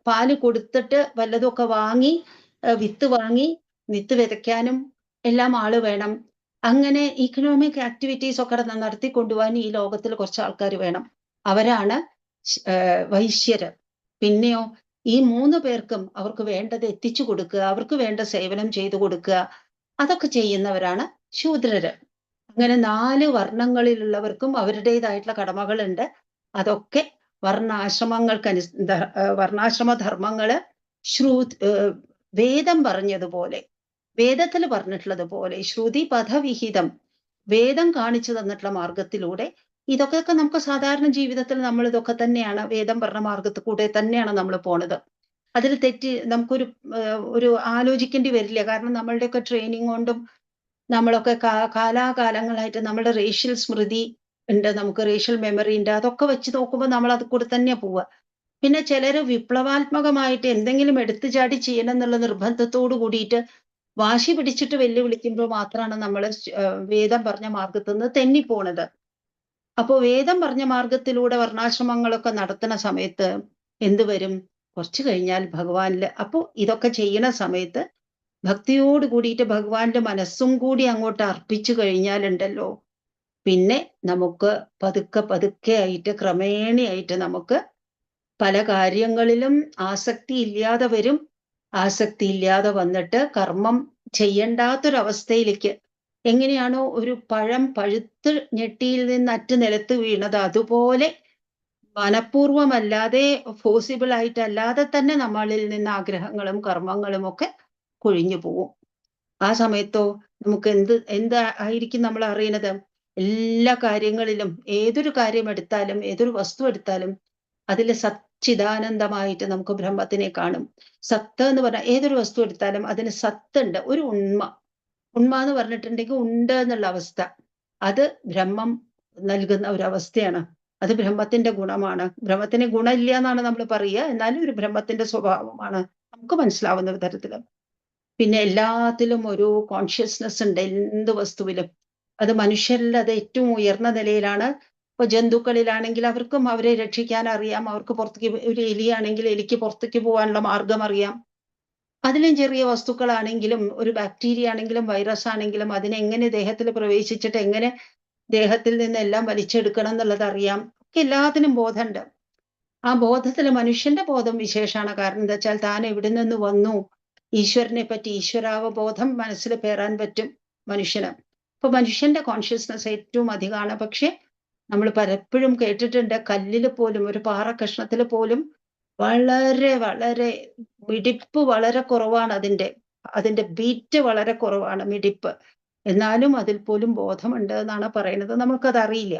പാല് കൊടുത്തിട്ട് വല്ലതൊക്കെ വാങ്ങി വിത്ത് വാങ്ങി വിത്ത് വിതയ്ക്കാനും എല്ലാം ആള് വേണം. അങ്ങനെ ഇക്കണോമിക് ആക്ടിവിറ്റീസ് ഒക്കെ നടത്തിക്കൊണ്ടുപോകാൻ ഈ ലോകത്തിൽ കുറച്ച് ആൾക്കാർ വേണം. അവരാണ് വൈശ്യര്. പിന്നെയോ ഈ 3 പേർക്കും അവർക്ക് വേണ്ടത് എത്തിച്ചു കൊടുക്കുക, അവർക്ക് വേണ്ട സേവനം ചെയ്തു കൊടുക്കുക, അതൊക്കെ ചെയ്യുന്നവരാണ് ശൂദ്രര്. അങ്ങനെ 4 വർണ്ണങ്ങളിലുള്ളവർക്കും അവരുടേതായിട്ടുള്ള കടമകളുണ്ട്. അതൊക്കെ വർണ്ണാശ്രമ ധർമ്മങ്ങള് വേദം പറഞ്ഞതുപോലെ, വേദത്തിൽ പറഞ്ഞിട്ടുള്ളത് പോലെ ശ്രുതി പഥവിഹിതം, വേദം കാണിച്ചു തന്നിട്ടുള്ള മാർഗത്തിലൂടെ ഇതൊക്കെ നമുക്ക് സാധാരണ ജീവിതത്തിൽ നമ്മൾ ഇതൊക്കെ തന്നെയാണ്, വേദം പറഞ്ഞ മാർഗത്തിൽ കൂടെ തന്നെയാണ് നമ്മൾ പോണത്. അതിൽ തെറ്റി നമുക്കൊരു ആലോചിക്കേണ്ടി വരില്ല. കാരണം നമ്മളുടെയൊക്കെ ട്രെയിനിങ് കൊണ്ടും നമ്മളൊക്കെ കാലാകാലങ്ങളായിട്ട് നമ്മുടെ റേഷ്യൽ സ്മൃതി ഉണ്ട്, നമുക്ക് റേഷ്യൽ മെമ്മറി ഉണ്ട്. അതൊക്കെ വെച്ച് നോക്കുമ്പോൾ നമ്മൾ അത് കൂടെ തന്നെ പോവുക. പിന്നെ ചിലര് വിപ്ലവാത്മകമായിട്ട് എന്തെങ്കിലും എടുത്തു ചാടി ചെയ്യണം എന്നുള്ള നിർബന്ധത്തോട് കൂടിയിട്ട് വാശി പിടിച്ചിട്ട് വെല്ലുവിളിക്കുമ്പോൾ മാത്രമാണ് നമ്മൾ വേദം പറഞ്ഞ മാർഗത്തിൽ നിന്ന് തെന്നിപ്പോണത്. അപ്പോ വേദം പറഞ്ഞ മാർഗത്തിലൂടെ വർണ്ണാശ്രമങ്ങളൊക്കെ നടത്തുന്ന സമയത്ത് എന്ത് വരും? കുറച്ചു കഴിഞ്ഞാൽ ഭഗവാനില്, അപ്പോ ഇതൊക്കെ ചെയ്യണ സമയത്ത് ഭക്തിയോട് കൂടിയിട്ട് ഭഗവാന്റെ മനസ്സും കൂടി അങ്ങോട്ട് അർപ്പിച്ചു കഴിഞ്ഞാലുണ്ടല്ലോ, പിന്നെ നമുക്ക് പതുക്കെ പതുക്കെ ആയിട്ട് ക്രമേണയായിട്ട് നമുക്ക് പല കാര്യങ്ങളിലും ആസക്തി ഇല്ലാതെ വരും. ആസക്തി ഇല്ലാതെ വന്നിട്ട് കർമ്മം ചെയ്യണ്ടാത്തൊരവസ്ഥയിലേക്ക്, എങ്ങനെയാണോ ഒരു പഴം പഴുത്ത് ഞെട്ടിയിൽ നിന്ന് അറ്റ് നിലത്ത് വീണത്, അതുപോലെ മനഃപൂർവമല്ലാതെ പോസിബിൾ ആയിട്ടല്ലാതെ തന്നെ നമ്മളിൽ നിന്ന് ആഗ്രഹങ്ങളും കർമ്മങ്ങളും ഒക്കെ കൊഴിഞ്ഞു പോവും. ആ സമയത്തോ നമുക്ക് ആയിരിക്കും നമ്മൾ അറിയണത്? എല്ലാ കാര്യങ്ങളിലും ഏതൊരു കാര്യം എടുത്താലും ഏതൊരു വസ്തു എടുത്താലും അതിൽ സച്ചിദാനന്ദമായിട്ട് നമുക്ക് ബ്രഹ്മത്തിനെ കാണും. സത്ത് എന്ന് പറഞ്ഞാൽ ഏതൊരു വസ്തു എടുത്താലും അതിന് സത്തുണ്ട്, ഒരു ഉണ്മ. ഉണ്മ എന്ന് പറഞ്ഞിട്ടുണ്ടെങ്കിൽ ഉണ്ട് എന്നുള്ള അവസ്ഥ, അത് ബ്രഹ്മം നൽകുന്ന ഒരു അവസ്ഥയാണ്. അത് ബ്രഹ്മത്തിന്റെ ഗുണമാണ്. ബ്രഹ്മത്തിന് ഗുണമില്ല എന്നാണ് നമ്മൾ പറയുക, എന്നാലും ഒരു ബ്രഹ്മത്തിന്റെ സ്വഭാവമാണ് നമുക്ക് മനസ്സിലാവുന്ന തരത്തില്. പിന്നെ എല്ലാത്തിലും ഒരു കോൺഷ്യസ്നെസ് ഉണ്ട്, എന്ത് വസ്തുവിലും. അത് മനുഷ്യരിൽ അത് ഏറ്റവും ഉയർന്ന നിലയിലാണ്. ഇപ്പൊ ജന്തുക്കളിലാണെങ്കിൽ അവർക്കും അവരെ രക്ഷിക്കാൻ അറിയാം, അവർക്ക് പുറത്തേക്ക്, ഒരു എലിയാണെങ്കിൽ എലിക്ക് പുറത്തേക്ക് പോകാനുള്ള മാർഗം അറിയാം. അതിലും ചെറിയ വസ്തുക്കളാണെങ്കിലും, ഒരു ബാക്ടീരിയ ആണെങ്കിലും വൈറസ് ആണെങ്കിലും അതിനെങ്ങനെ ദേഹത്തിൽ പ്രവേശിച്ചിട്ട് എങ്ങനെ ദേഹത്തിൽ നിന്ന് എല്ലാം വലിച്ചെടുക്കണം എന്നുള്ളത് അറിയാം. ഒക്കെ എല്ലാത്തിനും ബോധമുണ്ട്. ആ ബോധത്തില് മനുഷ്യന്റെ ബോധം വിശേഷമാണ്. കാരണം എന്താ വെച്ചാൽ താൻ എവിടെ നിന്ന് വന്നു, ഈശ്വരനെ പറ്റി ഈശ്വരാവബോധം മനസ്സിൽ പേറാൻ പറ്റും മനുഷ്യന്. ഇപ്പൊ മനുഷ്യന്റെ കോൺഷ്യസ്നസ് ഏറ്റവും അധികമാണ്. പക്ഷെ നമ്മൾ പലപ്പോഴും കേട്ടിട്ടുണ്ട്, കല്ലിൽ പോലും, ഒരു പാറ കഷ്ണത്തിൽ പോലും വളരെ വളരെ മിടിപ്പ് വളരെ കുറവാണ്. അതിന്റെ അതിന്റെ ബീറ്റ് വളരെ കുറവാണ്, മിടിപ്പ്. എന്നാലും അതിൽ പോലും ബോധമുണ്ട് എന്നാണ് പറയുന്നത്. നമുക്കത് അറിയില്ല.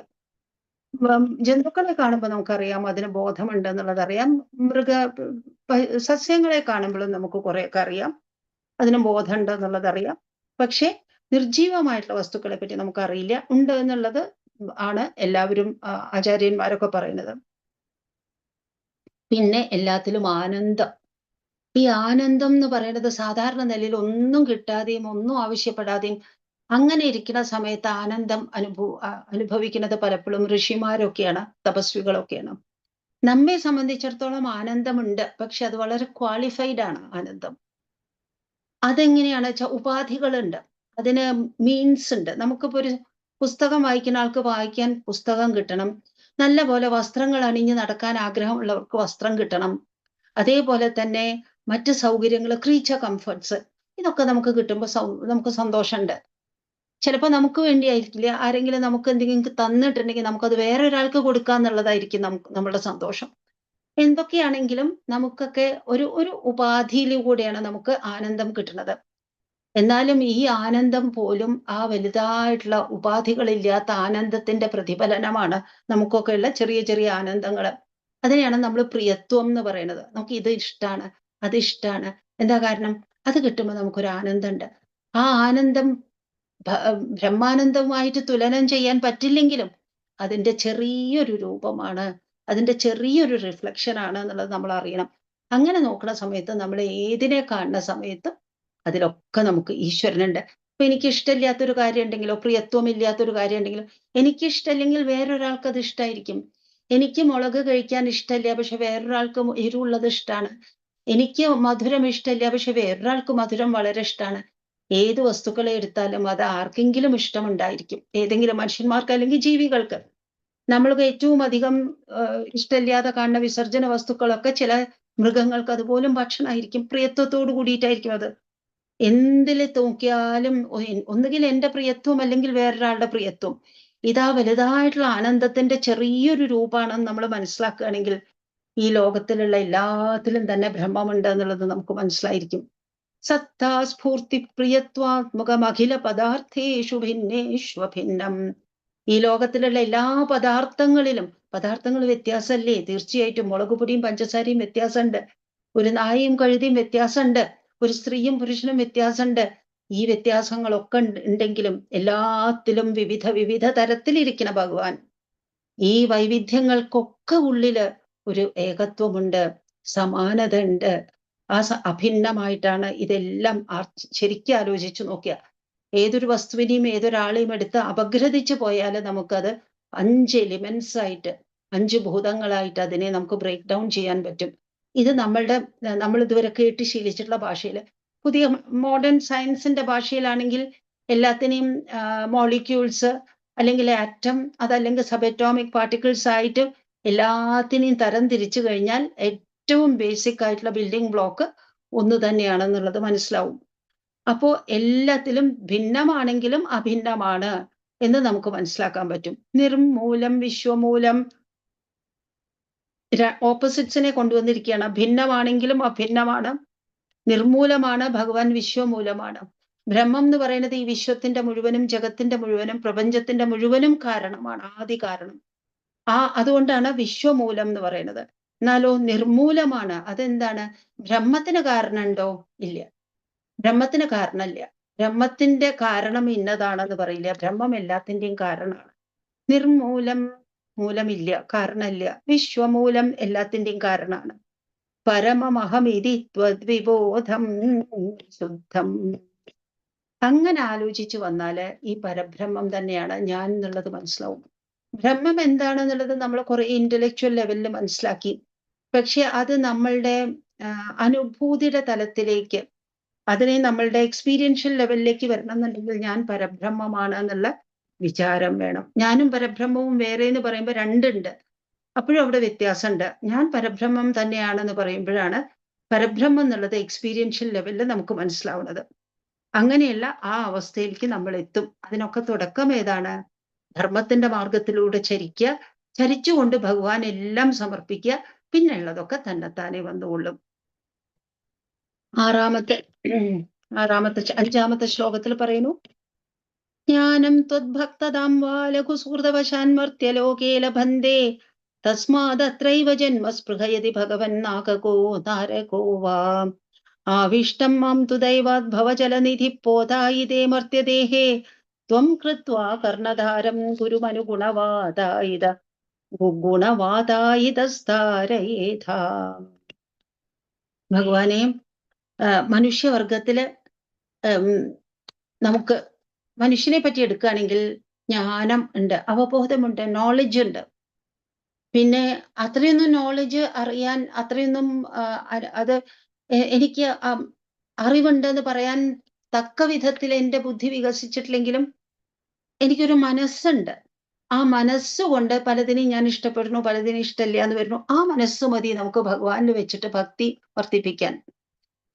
ജന്തുക്കളെ കാണുമ്പോൾ നമുക്കറിയാം അതിന് ബോധമുണ്ട് എന്നുള്ളത് അറിയാം. മൃഗ സസ്യങ്ങളെ കാണുമ്പോഴും നമുക്ക് കുറെയൊക്കെ അറിയാം അതിന് ബോധമുണ്ട് എന്നുള്ളത് അറിയാം. പക്ഷെ നിർജീവമായിട്ടുള്ള വസ്തുക്കളെ പറ്റി നമുക്കറിയില്ല. ഉണ്ട് എന്നുള്ളത് ആണ് എല്ലാവരും ആചാര്യന്മാരൊക്കെ പറയുന്നത്. പിന്നെ എല്ലാത്തിലും ആനന്ദം. ഈ ആനന്ദം എന്ന് പറയുന്നത് സാധാരണ നിലയിൽ ഒന്നും കിട്ടാതെയും ഒന്നും ആവശ്യപ്പെടാതെയും അങ്ങനെ ഇരിക്കുന്ന സമയത്ത് ആനന്ദം അനുഭവിക്കുന്നത് പലപ്പോഴും ഋഷിമാരൊക്കെയാണ്, തപസ്വികളൊക്കെയാണ്. നമ്മെ സംബന്ധിച്ചിടത്തോളം ആനന്ദമുണ്ട്. പക്ഷെ അത് വളരെ ക്വാളിഫൈഡ് ആണ് ആനന്ദം. അതെങ്ങനെയാണ് വെച്ചാൽ ഉപാധികളുണ്ട്, അതിന് മീൻസ് ഉണ്ട്. നമുക്കിപ്പോ ഒരു പുസ്തകം വായിക്കുന്ന ആൾക്ക് വായിക്കാൻ പുസ്തകം കിട്ടണം. നല്ല പോലെ വസ്ത്രങ്ങൾ അണിഞ്ഞ് നടക്കാൻ ആഗ്രഹമുള്ളവർക്ക് വസ്ത്രം കിട്ടണം. അതേപോലെ തന്നെ മറ്റ് സൗകര്യങ്ങൾ, ക്രീച്ചർ കംഫർട്ട്സ്, ഇതൊക്കെ നമുക്ക് കിട്ടുമ്പോൾ നമുക്ക് സന്തോഷമുണ്ട്. ചിലപ്പോൾ നമുക്ക് വേണ്ടിയായിരിക്കില്ല, ആരെങ്കിലും നമുക്ക് എന്തെങ്കിലും തന്നിട്ടുണ്ടെങ്കിൽ നമുക്കത് വേറൊരാൾക്ക് കൊടുക്കുക എന്നുള്ളതായിരിക്കും നമ്മളുടെ സന്തോഷം. എന്തൊക്കെയാണെങ്കിലും നമുക്കൊക്കെ ഒരു ഒരു ഉപാധിയിലൂടെയാണ് നമുക്ക് ആനന്ദം കിട്ടുന്നത്. എന്നാലും ഈ ആനന്ദം പോലും ആ വലുതായിട്ടുള്ള ഉപാധികളില്ലാത്ത ആനന്ദത്തിന്റെ പ്രതിഫലനമാണ് നമുക്കൊക്കെയുള്ള ചെറിയ ചെറിയ ആനന്ദങ്ങൾ. അതിനെയാണ് നമ്മൾ പ്രിയത്വം എന്ന് പറയുന്നത്. നമുക്ക് ഇത് ഇഷ്ടമാണ്, അത് ഇഷ്ടമാണ്. എന്താ കാരണം? അത് കിട്ടുമ്പോൾ നമുക്കൊരു ആനന്ദമുണ്ട്. ആ ആനന്ദം ബ്രഹ്മാനന്ദവുമായിട്ട് തുലനം ചെയ്യാൻ പറ്റില്ലെങ്കിലും അതിന്റെ ചെറിയൊരു രൂപമാണ്, അതിന്റെ ചെറിയൊരു റിഫ്ലക്ഷൻ ആണ് എന്നുള്ളത് നമ്മൾ അറിയണം. അങ്ങനെ നോക്കുന്ന സമയത്ത്, നമ്മൾ ഏതിനെ കാണുന്ന സമയത്ത് അതിലൊക്കെ നമുക്ക് ഈശ്വരനുണ്ട്. ഇപ്പൊ എനിക്ക് ഇഷ്ടമില്ലാത്തൊരു കാര്യം ഉണ്ടെങ്കിലോ, പ്രിയത്വമില്ലാത്തൊരു കാര്യം ഉണ്ടെങ്കിലോ, എനിക്ക് ഇഷ്ടമല്ലെങ്കിൽ വേറൊരാൾക്ക് അത് ഇഷ്ടമായിരിക്കും. എനിക്ക് മുളക് കഴിക്കാൻ ഇഷ്ടമില്ല, പക്ഷെ വേറൊരാൾക്ക് എരിവുള്ളത് ഇഷ്ടമാണ്. എനിക്ക് മധുരം ഇഷ്ടമില്ല, പക്ഷെ വേറൊരാൾക്ക് മധുരം വളരെ ഇഷ്ടമാണ്. ഏത് വസ്തുക്കളെ എടുത്താലും അത് ആർക്കെങ്കിലും ഇഷ്ടമുണ്ടായിരിക്കും, ഏതെങ്കിലും മനുഷ്യന്മാർക്ക് അല്ലെങ്കിൽ ജീവികൾക്ക്. നമ്മൾക്ക് ഏറ്റവും അധികം ഇഷ്ടമില്ലാതെ കാണുന്ന വിസർജന വസ്തുക്കളൊക്കെ ചില മൃഗങ്ങൾക്ക് അതുപോലും ഭക്ഷണമായിരിക്കും. പ്രിയത്വത്തോട് കൂടിയിട്ടായിരിക്കും അത്. എന്തിൽ നോക്കിയാലും ഒന്നുകിൽ എന്റെ പ്രിയത്വം അല്ലെങ്കിൽ വേറൊരാളുടെ പ്രിയത്വം. ഇതാ വലുതായിട്ടുള്ള ആനന്ദത്തിന്റെ ചെറിയൊരു രൂപമാണെന്ന് നമ്മൾ മനസ്സിലാക്കുകയാണെങ്കിൽ ഈ ലോകത്തിലുള്ള എല്ലാത്തിലും തന്നെ ബ്രഹ്മമുണ്ട് എന്നുള്ളത് നമുക്ക് മനസ്സിലായിരിക്കും. സത്താ സ്ഫൂർത്തി പ്രിയത്വാത്മകം അഖില പദാർത്ഥേഷു ഭിന്നേഷ്വഭിന്നം. ഈ ലോകത്തിലുള്ള എല്ലാ പദാർത്ഥങ്ങളിലും, പദാർത്ഥങ്ങൾ വ്യത്യാസമല്ലേ? തീർച്ചയായിട്ടും മുളക് പൊടിയും പഞ്ചസാരയും വ്യത്യാസമുണ്ട്, ഒരു നായയും കഴുതിയും വ്യത്യാസമുണ്ട്, ഒരു സ്ത്രീയും പുരുഷനും വ്യത്യാസമുണ്ട്. ഈ വ്യത്യാസങ്ങളൊക്കെ ഉണ്ടെങ്കിലും എല്ലാത്തിലും വിവിധ വിവിധ തരത്തിലിരിക്കുന്ന ഭഗവാൻ. ഈ വൈവിധ്യങ്ങൾക്കൊക്കെ ഉള്ളില് ഒരു ഏകത്വമുണ്ട്, സമാനത ഉണ്ട്. ആ അഭിന്നമായിട്ടാണ് ഇതെല്ലാം. ശരിക്കും ആലോചിച്ചു നോക്കിയ ഏതൊരു വസ്തുവിനെയും ഏതൊരാളെയും എടുത്ത് അപഗ്രഥിച്ചു പോയാൽ നമുക്കത് 5 എലിമെന്റ്സ് ആയിട്ട്, 5 ഭൂതങ്ങളായിട്ട് അതിനെ നമുക്ക് ബ്രേക്ക് ഡൗൺ ചെയ്യാൻ പറ്റും. ഇത് നമ്മൾ ഇതുവരെ കേട്ട് ശീലിച്ചിട്ടുള്ള ഭാഷയിൽ, പുതിയ മോഡേൺ സയൻസിന്റെ ഭാഷയിലാണെങ്കിൽ എല്ലാത്തിനെയും മോളിക്യൂൾസ് അല്ലെങ്കിൽ ആറ്റം, അതല്ലെങ്കിൽ സബ് അറ്റോമിക് പാർട്ടിക്കിൾസ് ആയിട്ട് എല്ലാത്തിനെയും തരം തിരിച്ചു കഴിഞ്ഞാൽ ഏറ്റവും ബേസിക് ആയിട്ടുള്ള ബിൽഡിംഗ് ബ്ലോക്ക് ഒന്ന് തന്നെയാണെന്നുള്ളത് മനസ്സിലാവും. അപ്പോ എല്ലാത്തിലും ഭിന്നമാണെങ്കിലും അഭിന്നമാണ് എന്ന് നമുക്ക് മനസ്സിലാക്കാൻ പറ്റും. നിർമൂലം വിശ്വമൂലം, ഓപ്പോസിറ്റ്സിനെ കൊണ്ടുവന്നിരിക്കുകയാണ്. ഭിന്നമാണെങ്കിലും അഭിന്നമാണ്, നിർമൂലമാണ് ഭഗവാൻ, വിശ്വമൂലമാണ്. ബ്രഹ്മം എന്ന് പറയുന്നത് ഈ വിശ്വത്തിന്റെ മുഴുവനും, ജഗത്തിന്റെ മുഴുവനും, പ്രപഞ്ചത്തിന്റെ മുഴുവനും കാരണമാണ്, ആദി കാരണം. അതുകൊണ്ടാണ് വിശ്വമൂലം എന്ന് പറയുന്നത്. എന്നാലോ നിർമൂലമാണ്. അതെന്താണ്? ബ്രഹ്മത്തിന് കാരണമുണ്ടോ? ഇല്ല, ബ്രഹ്മത്തിന് കാരണമില്ല. ബ്രഹ്മത്തിന്റെ കാരണം ഇന്നതാണെന്ന് പറയില്ല. ബ്രഹ്മം എല്ലാത്തിന്റെയും കാരണമാണ്. നിർമൂലം, മൂലമില്ല, കാരണമില്ല. വിശ്വമൂലം എല്ലാത്തിന്റെയും കാരണമാണ്. പരമമഹമിതി ത്വദ്വിബോധം ശുദ്ധം. അങ്ങനെ ആലോചിച്ചു വന്നാല് ഈ പരബ്രഹ്മം തന്നെയാണ് ഞാൻ എന്നുള്ളത് മനസ്സിലാവും. ബ്രഹ്മം എന്താണെന്നുള്ളത് നമ്മൾ കുറെ ഇന്റലക്ച്വൽ ലെവലിൽ മനസ്സിലാക്കി. പക്ഷെ അത് നമ്മളുടെ അനുഭൂതിയുടെ തലത്തിലേക്ക്, അതിനെ നമ്മളുടെ എക്സ്പീരിയൻഷ്യൽ ലെവലിലേക്ക് വരണം എന്നുണ്ടെങ്കിൽ ഞാൻ പരബ്രഹ്മമാണ് എന്നുള്ള വിചാരം വേണം. ഞാനും പരബ്രഹ്മവും വേറെ എന്ന് പറയുമ്പോൾ രണ്ടുണ്ട്. അപ്പോഴും അവിടെ വ്യത്യാസമുണ്ട്. ഞാൻ പരബ്രഹ്മം തന്നെയാണെന്ന് പറയുമ്പോഴാണ് പരബ്രഹ്മം എന്നുള്ളത് എക്സ്പീരിയൻഷ്യൽ ലെവലിൽ നമുക്ക് മനസ്സിലാവുന്നത്. അങ്ങനെയുള്ള ആ അവസ്ഥയിലേക്ക് നമ്മൾ എത്തും. അതിനൊക്കെ തുടക്കം ഏതാണ്? ധർമ്മത്തിന്റെ മാർഗത്തിലൂടെ ചരിക്കുക. ചരിച്ചുകൊണ്ട് ഭഗവാൻ എല്ലാം സമർപ്പിക്കുക. പിന്നെയുള്ളതൊക്കെ തന്നെത്താനെ വന്നുകൊള്ളും. ആറാമത്തെ അഞ്ചാമത്തെ ശ്ലോകത്തിൽ പറയുന്നു, ജ്ഞാനം ത്വദ്ഭക്തതാം വാ ലഘുസുഹൃതവശാന്മർത്യലോകേ ലഭന്തെ തസ്മാദത്രൈവ ജന്മ സ്പൃഹയതി ഭഗവന്നാകകോ നാരകോ വാ ആവിഷ്ടം മാം തു ദൈവാത് ഭവജലനിധി പോതായിതേ മർത്യദേഹേ ത്വം കൃത്വാ കർണധാരം ഗുരുമനുഗുണവാദായിത ഗുണവാദായിതസ്താരയേഥാ. ഭഗവാനെ, മനുഷ്യവർഗത്തില് നമുക്ക് മനുഷ്യനെ പറ്റി എടുക്കുകയാണെങ്കിൽ ജ്ഞാനം ഉണ്ട്, അവബോധമുണ്ട്, നോളജ് ഉണ്ട്. പിന്നെ അത്രയൊന്നും നോളജ് അറിയാൻ അത്രയൊന്നും അത് എനിക്ക് അറിവുണ്ടെന്ന് പറയാൻ തക്ക വിധത്തിൽ എൻ്റെ ബുദ്ധി വികസിച്ചിട്ടില്ലെങ്കിലും എനിക്കൊരു മനസ്സുണ്ട്. ആ മനസ്സുകൊണ്ട് പലതിനെയും ഞാൻ ഇഷ്ടപ്പെടുന്നു, പലതിനും ഇഷ്ടമില്ല എന്ന് വരുന്നു. ആ മനസ്സ് മതി നമുക്ക് ഭഗവാനിൽ വെച്ചിട്ട് ഭക്തി വർദ്ധിപ്പിക്കാൻ.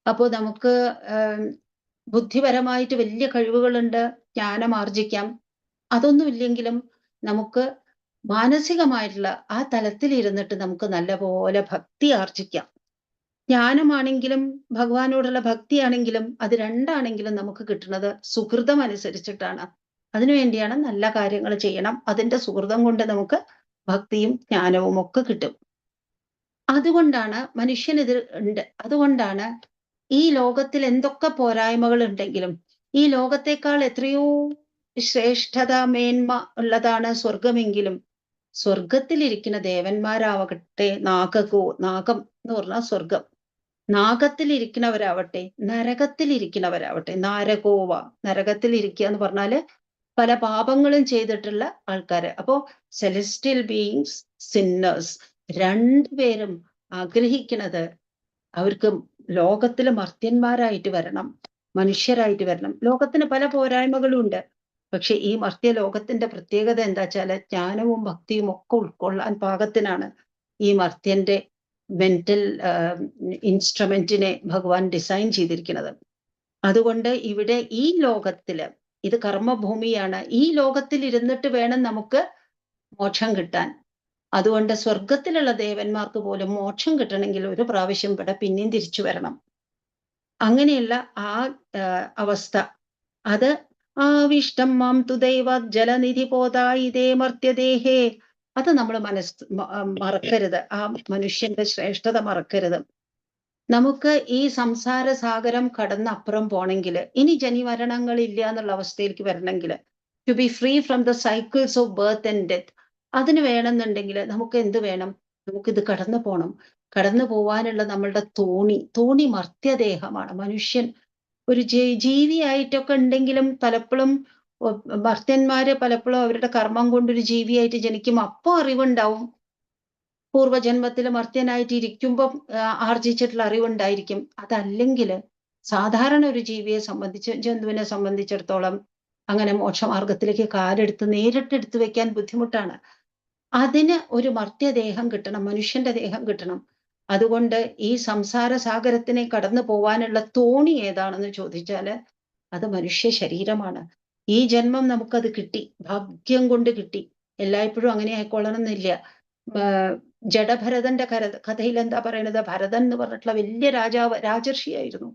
അപ്പോൾ നമുക്ക് ബുദ്ധിപരമായിട്ട് വലിയ കഴിവുകളുണ്ട്, ജ്ഞാനം ആർജിക്കാം. അതൊന്നും ഇല്ലെങ്കിലും നമുക്ക് മാനസികമായിട്ടുള്ള ആ തലത്തിൽ ഇരുന്നിട്ട് നമുക്ക് നല്ലപോലെ ഭക്തി ആർജിക്കാം. ജ്ഞാനമാണെങ്കിലും ഭഗവാനോടുള്ള ഭക്തിയാണെങ്കിലും അത് രണ്ടാണെങ്കിലും നമുക്ക് കിട്ടുന്നത് സുഹൃതം അനുസരിച്ചിട്ടാണ്. അതിനുവേണ്ടിയാണ് നല്ല കാര്യങ്ങൾ ചെയ്യണം. അതിന്റെ സുഹൃതം കൊണ്ട് നമുക്ക് ഭക്തിയും ജ്ഞാനവും ഒക്കെ കിട്ടും. അതുകൊണ്ടാണ് മനുഷ്യനിത് ഉണ്ട്. അതുകൊണ്ടാണ് ഈ ലോകത്തിൽ എന്തൊക്കെ പോരായ്മകൾ ഉണ്ടെങ്കിലും ഈ ലോകത്തെക്കാൾ എത്രയോ ശ്രേഷ്ഠത മേന്മ ഉള്ളതാണ് സ്വർഗമെങ്കിലും സ്വർഗത്തിലിരിക്കുന്ന ദേവന്മാരാവട്ടെ, നാഗം എന്ന് പറഞ്ഞാൽ സ്വർഗം, നാഗത്തിലിരിക്കുന്നവരാവട്ടെ, നരകത്തിലിരിക്കുന്നവരാവട്ടെ, നാരകോവ, നരകത്തിലിരിക്കുക എന്ന് പറഞ്ഞാല് പല പാപങ്ങളും ചെയ്തിട്ടുള്ള ആൾക്കാര്. അപ്പോ സെലസ്റ്റിയൽ ബീയിങ്സ്, സിന്നേഴ്സ് രണ്ടുപേരും ആഗ്രഹിക്കുന്നത് അവർക്ക് ലോകത്തില് മർത്യന്മാരായിട്ട് വരണം, മനുഷ്യരായിട്ട് വരണം. ലോകത്തിന് പല പോരായ്മകളും ഉണ്ട്. പക്ഷെ ഈ മർത്യ ലോകത്തിന്റെ പ്രത്യേകത എന്താ വെച്ചാല് ജ്ഞാനവും ഭക്തിയും ഒക്കെ ഉൾക്കൊള്ളാൻ പാകത്തിനാണ് ഈ മർത്യന്റെ മെന്റൽ ഇൻസ്ട്രുമെന്റിനെ ഭഗവാൻ ഡിസൈൻ ചെയ്തിരിക്കുന്നത്. അതുകൊണ്ട് ഇവിടെ ഈ ലോകത്തില് ഇത് കർമ്മഭൂമിയാണ്. ഈ ലോകത്തിൽ ഇരുന്നിട്ട് വേണം നമുക്ക് മോക്ഷം കിട്ടാൻ. അതുകൊണ്ട് സ്വർഗത്തിലുള്ള ദേവന്മാർക്ക് പോലും മോക്ഷം കിട്ടണമെങ്കിൽ ഒരു പ്രാവശ്യം ഇവിടെ പിന്നെയും തിരിച്ചു വരണം. അങ്ങനെയുള്ള ആ അവസ്ഥ, അത് ആവിഷ്ടം മാം തു ദൈവാത് ജലനിധി പോതായിതേ മർത്യദേഹേ, അത് നമ്മൾ മറക്കരുത്. ആ മനുഷ്യന്റെ ശ്രേഷ്ഠത മറക്കരുത്. നമുക്ക് ഈ സംസാര സാഗരം കടന്നപ്പുറം പോണെങ്കിൽ, ഇനി ജനിമരണങ്ങൾ ഇല്ല എന്നുള്ള അവസ്ഥയിലേക്ക് വരണമെങ്കിൽ, to be free from the cycles of birth and death, അതിന് വേണമെന്നുണ്ടെങ്കിൽ നമുക്ക് എന്ത് വേണം? നമുക്കിത് കടന്നു പോകണം. കടന്നു പോവാനുള്ള നമ്മളുടെ തോണി മർത്യദേഹമാണ്. മനുഷ്യൻ ഒരു ജീവിയായിട്ടൊക്കെ ഉണ്ടെങ്കിലും പലപ്പോഴും ഭർത്തന്മാര് പലപ്പോഴും അവരുടെ കർമ്മം കൊണ്ടൊരു ജീവിയായിട്ട് ജനിക്കും. അപ്പോ അറിവുണ്ടാവും. പൂർവ്വജന്മത്തിൽ മർത്യനായിട്ട് ഇരിക്കുമ്പം ആർജിച്ചിട്ടുള്ള അറിവുണ്ടായിരിക്കും. അതല്ലെങ്കിൽ സാധാരണ ഒരു ജീവിയെ ജന്തുവിനെ സംബന്ധിച്ചിടത്തോളം അങ്ങനെ മോക്ഷമാർഗത്തിലേക്ക് കാലെടുത്ത് നേരിട്ടെടുത്ത് വെക്കാൻ ബുദ്ധിമുട്ടാണ്. അതിന് ഒരു മർത്യദേഹം കിട്ടണം, മനുഷ്യന്റെ ദേഹം കിട്ടണം. അതുകൊണ്ട് ഈ സംസാര സാഗരത്തിനെ കടന്നു പോവാനുള്ള തോണി ഏതാണെന്ന് ചോദിച്ചാല് അത് മനുഷ്യ ശരീരമാണ്. ഈ ജന്മം നമുക്കത് കിട്ടി, ഭാഗ്യം കൊണ്ട് കിട്ടി. എല്ലായ്പ്പോഴും അങ്ങനെ ആയിക്കൊള്ളണം എന്നില്ല. ജഡഭരതന്റെ കഥയിൽ എന്താ പറയണത്? ഭരതൻ എന്ന് പറഞ്ഞിട്ടുള്ള വലിയ രാജർഷിയായിരുന്നു.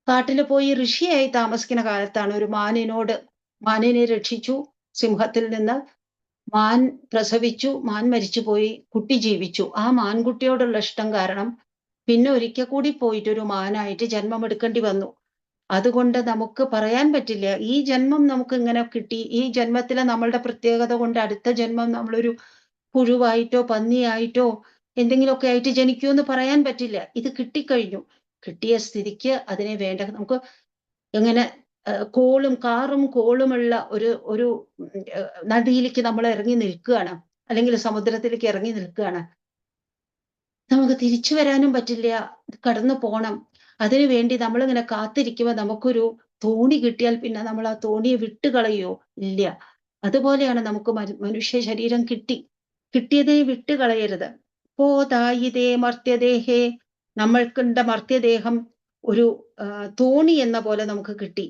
കാട്ടിൽ പോയി ഋഷിയായി താമസിക്കുന്ന കാലത്താണ് ഒരു മാനിനെ രക്ഷിച്ചു സിംഹത്തിൽ നിന്ന്. മാൻ പ്രസവിച്ചു, മാൻ മരിച്ചുപോയി, കുട്ടി ജീവിച്ചു. ആ മാൻകുട്ടിയോടുള്ള ഇഷ്ടം കാരണം പിന്നെ ഒരിക്കൽ കൂടി പോയിട്ട് ഒരു മാനായിട്ട് ജന്മമെടുക്കേണ്ടി വന്നു. അതുകൊണ്ട് നമുക്ക് പറയാൻ പറ്റില്ല ഈ ജന്മം നമുക്ക് ഇങ്ങനെ കിട്ടി, ഈ ജന്മത്തിലെ നമ്മളുടെ പ്രത്യേകത കൊണ്ട് അടുത്ത ജന്മം നമ്മളൊരു പുഴുവായിട്ടോ പന്നിയായിട്ടോ എന്തെങ്കിലുമൊക്കെ ആയിട്ട് ജനിക്കുമെന്ന് പറയാൻ പറ്റില്ല. ഇത് കിട്ടിക്കഴിഞ്ഞു. കിട്ടിയ സ്ഥിതിക്ക് അതിനെ വേണ്ട നമുക്ക് എങ്ങനെ കാറും കോളുമുള്ള ഒരു നദിയിലേക്ക് നമ്മൾ ഇറങ്ങി നിൽക്കുകയാണ്, അല്ലെങ്കിൽ സമുദ്രത്തിലേക്ക് ഇറങ്ങി നിൽക്കുകയാണ്. നമുക്ക് തിരിച്ചു വരാനും പറ്റില്ല, കടന്നു പോണം. അതിനു വേണ്ടി നമ്മളിങ്ങനെ കാത്തിരിക്കുമ്പോൾ നമുക്കൊരു തോണി കിട്ടിയാൽ പിന്നെ നമ്മൾ ആ തോണിയെ വിട്ടുകളയോ? ഇല്ല. അതുപോലെയാണ് നമുക്ക് മനുഷ്യ ശരീരം കിട്ടിയതിനെ വിട്ടുകളയരുത്. പോതായിതേ മർത്യദേഹേ, നമ്മൾക്കുണ്ട മർത്യദേഹം ഒരു തോണി എന്ന പോലെ നമുക്ക് കിട്ടി.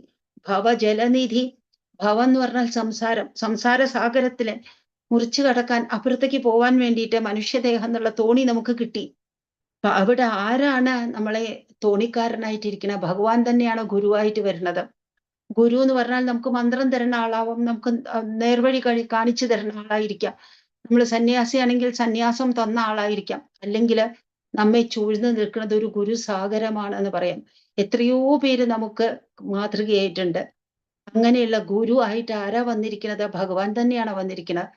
ഭവജലനിധി, ഭവം എന്ന് പറഞ്ഞാൽ സംസാരം, സംസാര സാഗരത്തിലെ മുറിച്ചു കടക്കാൻ അപ്പുറത്തേക്ക് പോവാൻ വേണ്ടിയിട്ട് മനുഷ്യദേഹം എന്നുള്ള തോണി നമുക്ക് കിട്ടി. അപ്പൊ അവിടെ ആരാണ് നമ്മളെ തോണിക്കാരനായിട്ടിരിക്കുന്നത്? ഭഗവാൻ തന്നെയാണ് ഗുരുവായിട്ട് വരുന്നത്. ഗുരു എന്ന് പറഞ്ഞാൽ നമുക്ക് മന്ത്രം തരുന്ന ആളാവും, നമുക്ക് നേർവഴി കാണിച്ചു തരുന്ന ആളായിരിക്കാം. നമ്മൾ സന്യാസിയാണെങ്കിൽ സന്യാസം തന്ന ആളായിരിക്കാം. അല്ലെങ്കിൽ നമ്മെ ചൂഴ്ന്നു നിൽക്കുന്നത് ഒരു ഗുരുസാഗരമാണ് എന്ന് പറയാം. എത്രയോ പേര് നമുക്ക് മാതൃകയായിട്ടുണ്ട്. അങ്ങനെയുള്ള ഗുരു ആയിട്ട് ആരാ വന്നിരിക്കുന്നത്? ഭഗവാൻ തന്നെയാണ് വന്നിരിക്കുന്നത്.